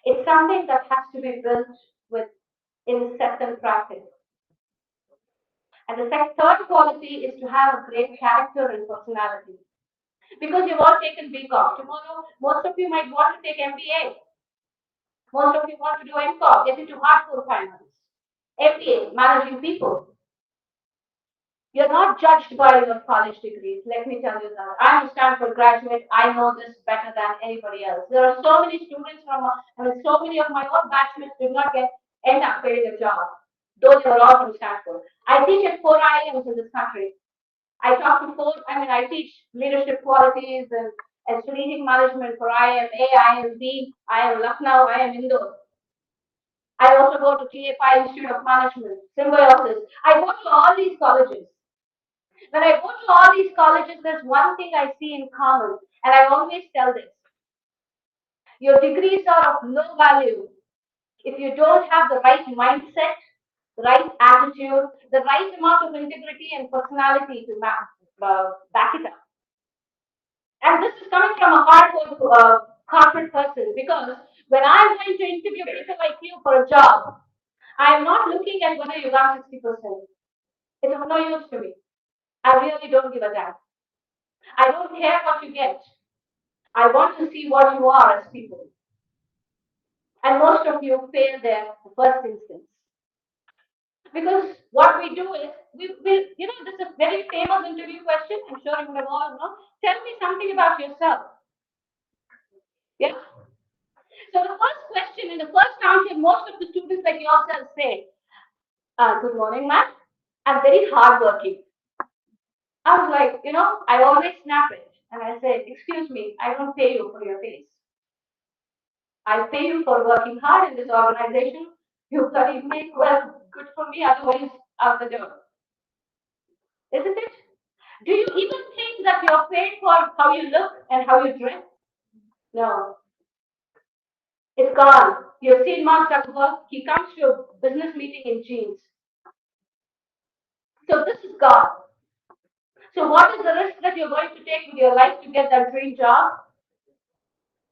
It's something that has to be built with incessant practice. And the third quality is to have a great character and personality. Because you've all taken BCom. Tomorrow, most of you might want to take MBA. Most of you want to do MCom, get into hardcore finance. MBA, managing people. You're not judged by your college degrees. Let me tell you that. I'm a Stanford graduate. I know this better than anybody else. There are so many students so many of my own batchmates did not end up getting a job, though they were all from Stanford. I teach at 4 IIMs in this country. I teach leadership qualities and strategic management for IIM A, IIM B, IIM Lucknow, IIM Indore. I also go to TFI Institute of Management, Symbiosis. I go to all these colleges. When I go to all these colleges, there's one thing I see in common, and I always tell this. Your degrees are of no value if you don't have the right mindset, the right attitude, the right amount of integrity and personality to back it up. And this is coming from a hardcore corporate person because when I'm going to interview people like you for a job, I am not looking at whether you got 60%. It's of no use to me. I really don't give a damn. I don't care what you get. I want to see what you are as people. And most of you fail there the first instance. Because what we do is, this is a very famous interview question. I'm sure you would have all know. Tell me something about yourself. Yeah? So the first question in the first round, most of the students like yourself say, good morning, ma'am. I'm very hardworking. I was like, I always snap it. And I said, excuse me, I don't pay you for your face. I pay you for working hard in this organization. You bloody make well good for me, otherwise out the door. Isn't it? Do you even think that you're paid for how you look and how you dress? No. It's gone. You've seen Mark Zuckerberg. He comes to a business meeting in jeans. So this is gone. So what is the risk that you're going to take with your life to get that dream job?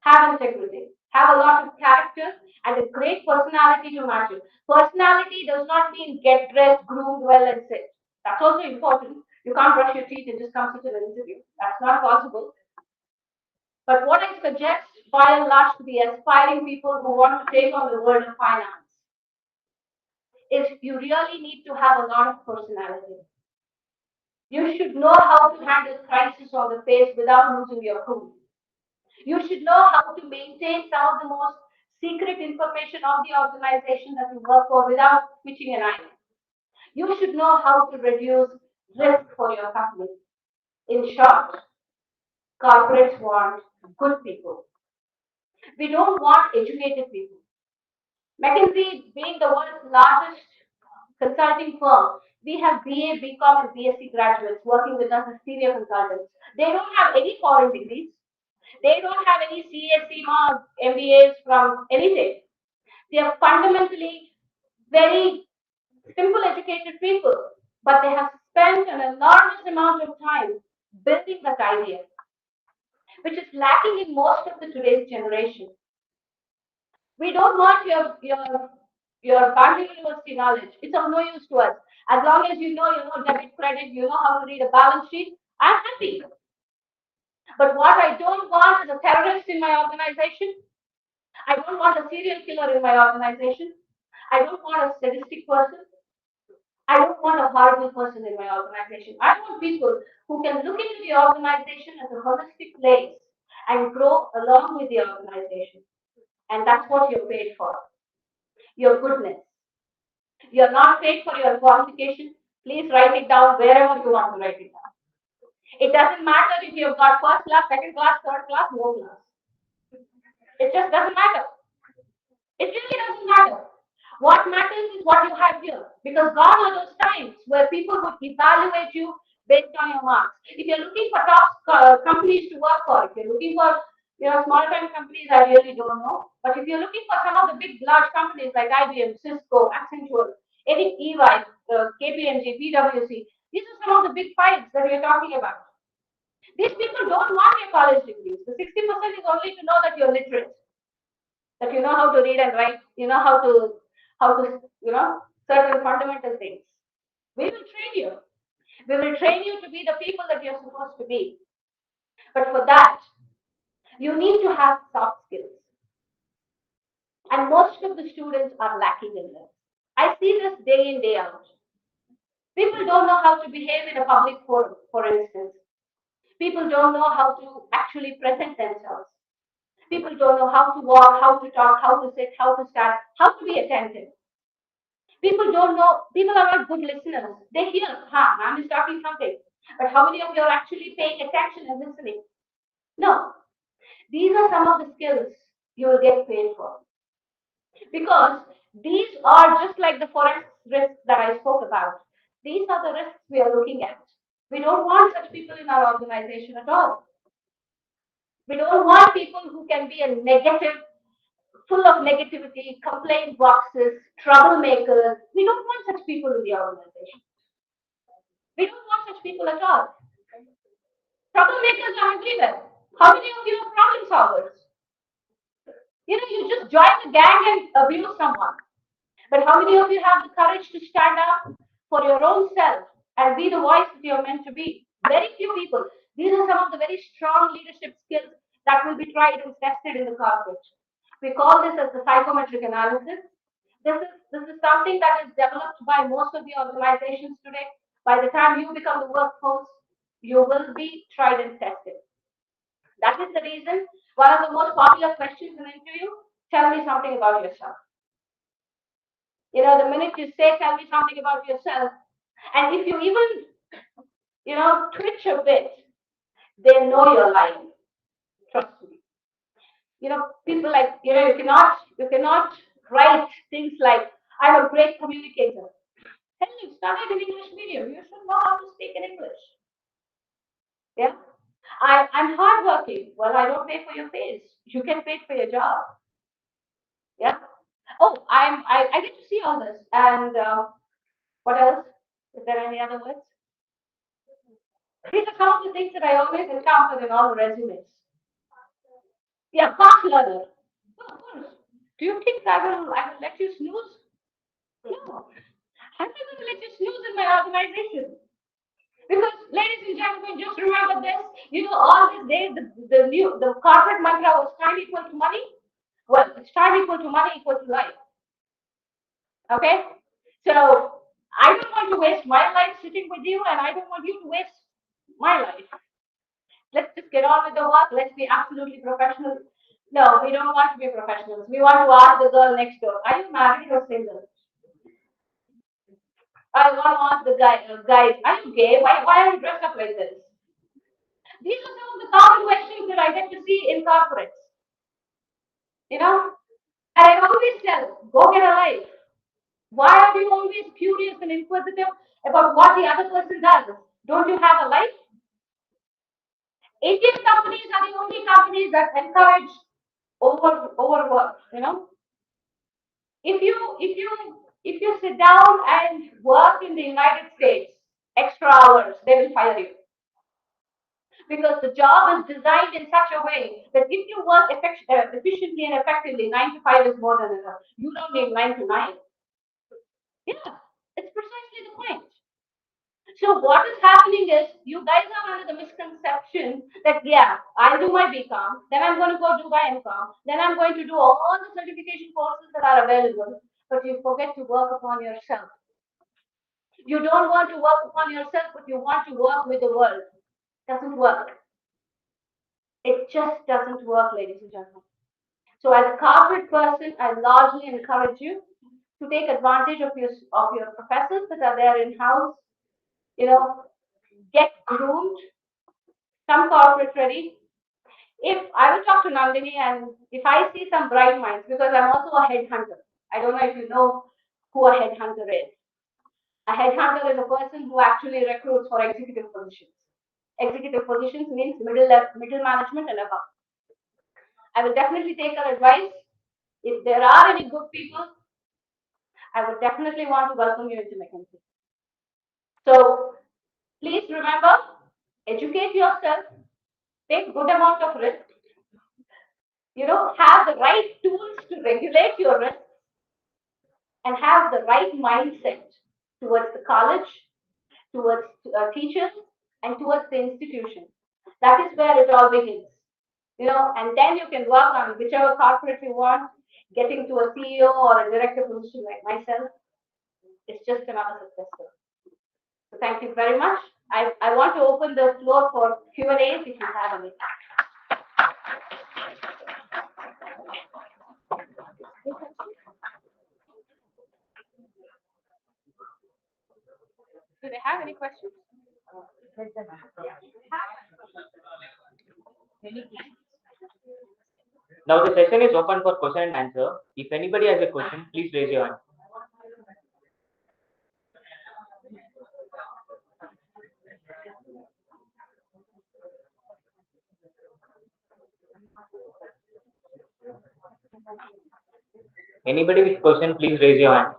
Have integrity. Have a lot of character and a great personality to match it. Personality does not mean get dressed, groomed well, and sit. That's also important. You can't brush your teeth and just come sit in an interview. That's not possible. But what I suggest, by and large, to the aspiring people who want to take on the world of finance is you really need to have a lot of personality. You should know how to handle crisis on the face without losing your cool. You should know how to maintain some of the most secret information of the organization that you work for without twitching an eye. You should know how to reduce risk for your company. In short, corporates want good people. We don't want educated people. McKinsey being the world's largest consulting firm, we have BA, BCom, and BSc graduates working with us as senior consultants. They don't have any foreign degrees. They don't have any CA, CMA, MBAs from anything. They are fundamentally very simple educated people, but they have spent an enormous amount of time building that idea, which is lacking in most of the today's generation. We don't want your Bangalore University knowledge. It's of no use to us. As long as you know debit, credit, you know how to read a balance sheet, I'm happy. But what I don't want is a terrorist in my organization. I don't want a serial killer in my organization. I don't want a sadistic person. I don't want a horrible person in my organization. I want people who can look into the organization as a holistic place and grow along with the organization. And that's what you're paid for. Your goodness. You're not paid for your qualification. Please write it down wherever you want to write it down. It doesn't matter if you've got first class, second class, third class, no class. It just doesn't matter. It really doesn't matter. What matters is what you have here. Because gone are those times where people would evaluate you based on your marks. If you're looking for top companies to work for, if you're looking for small time companies, I really don't know. But if you're looking for some of the big, large companies like IBM, Cisco, Accenture, any EY, KPMG, PwC, these are some of the big fives that we're talking about. These people don't want your college degrees. The 60% is only to know that you're literate, that you know how to read and write, you know how to certain fundamental things. We will train you. We will train you to be the people that you're supposed to be. But for that, you need to have soft skills. And most of the students are lacking in this. I see this day in, day out. People don't know how to behave in a public forum, for instance. People don't know how to actually present themselves. People don't know how to walk, how to talk, how to sit, how to stand, how to be attentive. People don't know, people are not good listeners. They hear, ma'am is talking something. But how many of you are actually paying attention and listening? No. These are some of the skills you will get paid for. Because these are just like the forex risks that I spoke about. These are the risks we are looking at. We don't want such people in our organization at all. We don't want people who can be a negative, full of negativity, complaint boxes, troublemakers. We don't want such people in the organization. We don't want such people at all. Troublemakers are everywhere. How many of you are problem solvers? You just join the gang and abuse someone. But how many of you have the courage to stand up for your own self and be the voice that you're meant to be? Very few people. These are some of the very strong leadership skills that will be tried and tested in the corporate. We call this as the psychometric analysis. This is something that is developed by most of the organizations today. By the time you become the workforce, you will be tried and tested. That is the reason one of the most popular questions in an interview, tell me something about yourself. The minute you say, tell me something about yourself, and if you even, twitch a bit, they know you're lying. Trust me. People like, you cannot write things like, I'm a great communicator. Hell, you studied in English medium. You should know how to speak in English. Yeah. I'm hardworking. Well, I don't pay for your face. You get paid for your job. Yeah. Oh, I get to see all this. And what else? Is there any other words? These are some of the things that I always encounter in all the resumes. Yeah, fast learner. Oh, of course. Do you think I will let you snooze? No. I'm not going to let you snooze in my organization. Because, ladies and gentlemen, just remember this. All these days, the corporate mantra was time equal to money. Well, it's time equal to money equal to life. Okay? So, I don't want to waste my life sitting with you, and I don't want you to waste my life. Let's just get on with the work. Let's be absolutely professional. No, we don't want to be professionals. We want to ask the girl next door, are you married or single? I want to ask the guys, are you gay? Why are you dressed up like this? These are some of the common questions that I get to see in corporates. And I always tell, go get a life. Why are you always curious and inquisitive about what the other person does? Don't you have a life? Indian companies are the only companies that encourage overwork. If you sit down and work in the United States extra hours, they will fire you. Because the job is designed in such a way that if you work efficiently and effectively, 9 to 5 is more than enough. You don't need 9 to 9. Yeah, it's precisely the point. So what is happening is you guys are under the misconception that yeah, I'll do my BCom, then I'm going to go do my MCom, then I'm going to do all the certification courses that are available, but you forget to work upon yourself. You don't want to work upon yourself, but you want to work with the world. Doesn't work. It just doesn't work, ladies and gentlemen. So as a corporate person, I largely encourage you to take advantage of your professors that are there in house. Get groomed, come corporate ready. If I will talk to Nandini, and if I see some bright minds, because I'm also a headhunter. I don't know if you know who a headhunter is. A headhunter is a person who actually recruits for executive positions. Executive positions means middle management and above. I will definitely take your advice. If there are any good people, I would definitely want to welcome you into McKinsey. So please remember, educate yourself, take good amount of risk, have the right tools to regulate your risk, and have the right mindset towards the college, towards teachers, and towards the institution. That is where it all begins. And then you can work on whichever corporate you want, getting to a CEO or a director position like myself. It's just another success story. So thank you very much. I want to open the floor for Q&As if you have any. Do they have any questions? Now the session is open for question and answer. If anybody has a question, please raise your hand. Anybody with question, please raise your hand.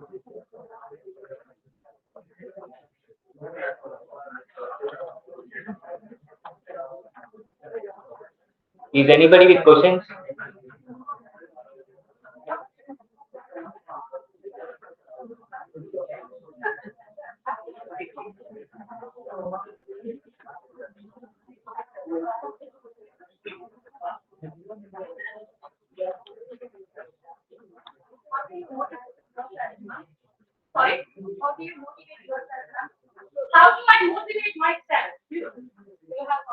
Is anybody with questions? Sorry? How do you motivate yourself? How do I motivate myself? You have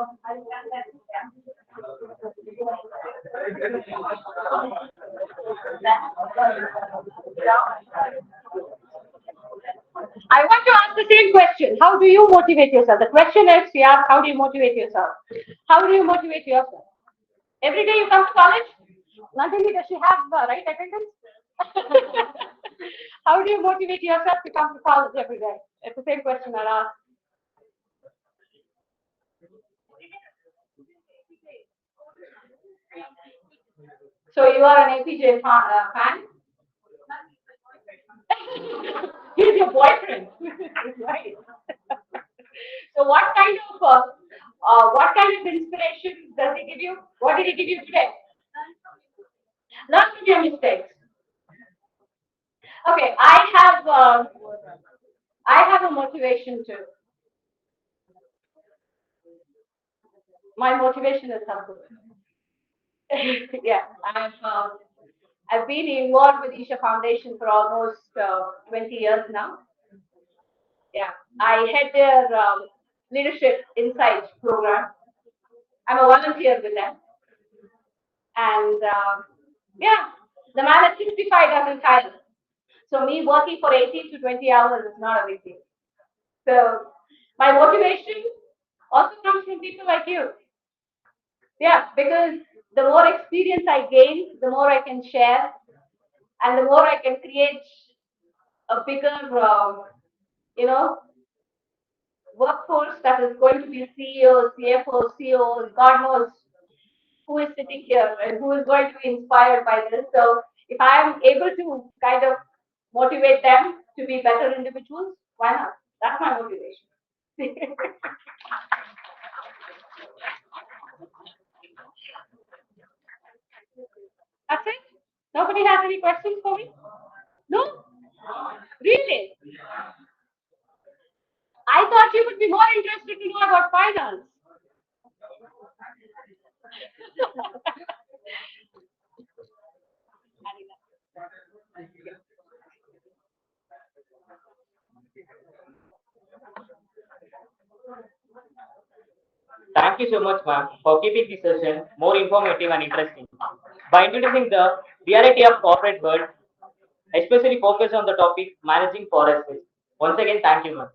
I want to ask the same question. How do you motivate yourself? The question is, yeah, how do you motivate yourself? How do you motivate yourself? Every day you come to college? Not only does she have the right attendance? How do you motivate yourself to come to college every day? It's the same question I asked. So you are an APJ fan? He's your boyfriend, right? So what kind of inspiration does he give you? What did he give you today? Learn from your mistakes. Okay, I have a motivation too. My motivation is humble. Yeah, I've been involved with Isha Foundation for almost 20 years now. Yeah, I head their leadership insights program. I'm a volunteer with them, and yeah, the man at 65 doesn't tire. So me working for 18 to 20 hours is not a big deal. So my motivation also comes from people like you. Yeah, because the more experience I gain, the more I can share, and the more I can create a bigger, you know, workforce that is going to be CEOs, CFOs, CEOs, God knows who is sitting here and who is going to be inspired by this. So if I am able to kind of motivate them to be better individuals, why not? That's my motivation. That's it? Nobody has any questions for me? No? Really? I thought you would be more interested to know about finance. Thank you so much, ma'am, for keeping this session more informative and interesting. By introducing the reality of corporate world, especially focus on the topic managing forest risk. Once again, thank you, ma'am.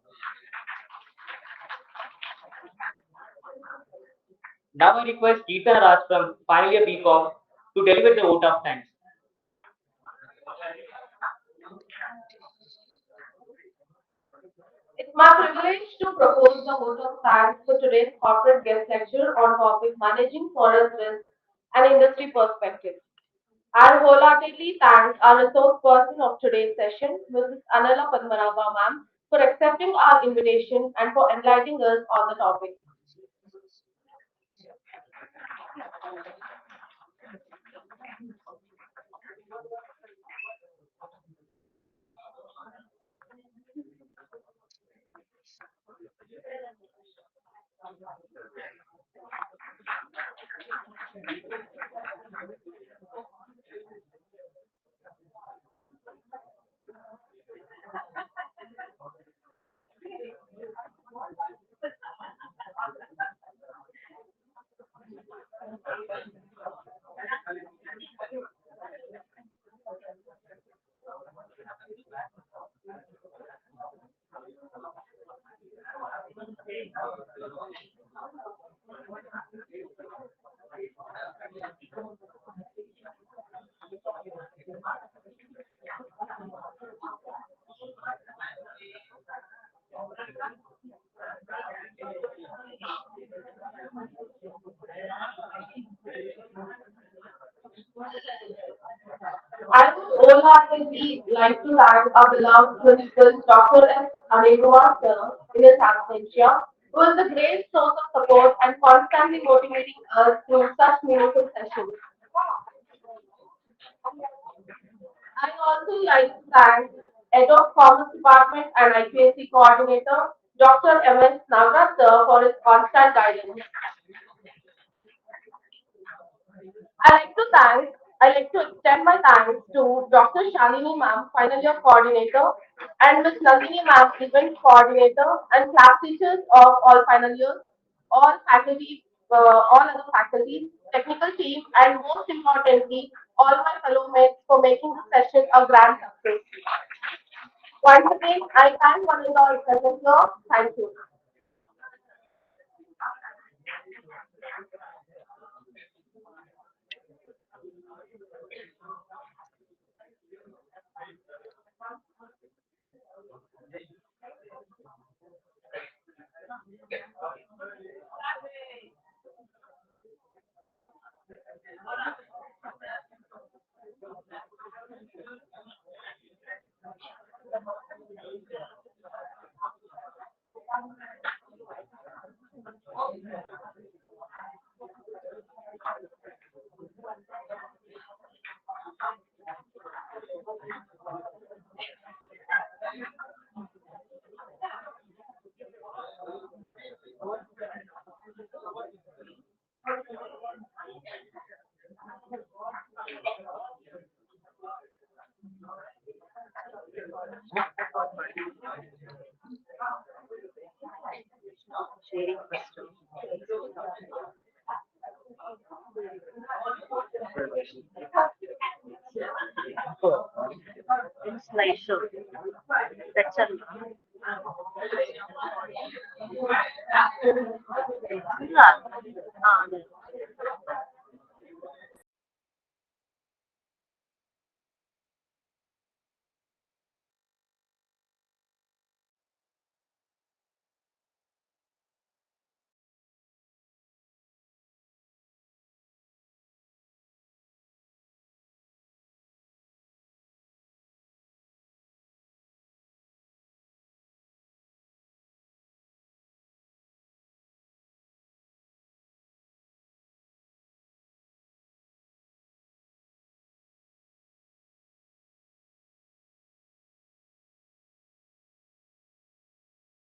Now I request Geeta Raj from final year BCom to deliver the vote of thanks. my privilege to propose the vote of thanks for today's corporate guest lecture on topic managing foreign risk and industry perspective. I wholeheartedly thank our resource person of today's session, Mrs. Anala Padmanabha ma'am, for accepting our invitation and for enlightening us on the topic. I would wholeheartedly like to thank our beloved principal, Dr. S. Anegumar sir, in his absentia, who is a great source of support and constantly motivating us through such meaningful sessions. I also like to thank Head of Commerce Department and IPSC Coordinator, Dr. M.S. Nagaraj sir, for his constant guidance. I like to thank, I like to extend my thanks to Dr. Shalini ma'am, final year coordinator, and Ms. Nandini ma'am, event coordinator, and class teachers of all final years, all faculty, all other faculties, technical team, and most importantly, all my fellow mates for making this session a grand success. Once again, I thank one and all present here. Thank you. Slideshow. Lecture. ಇಲ್ಲ.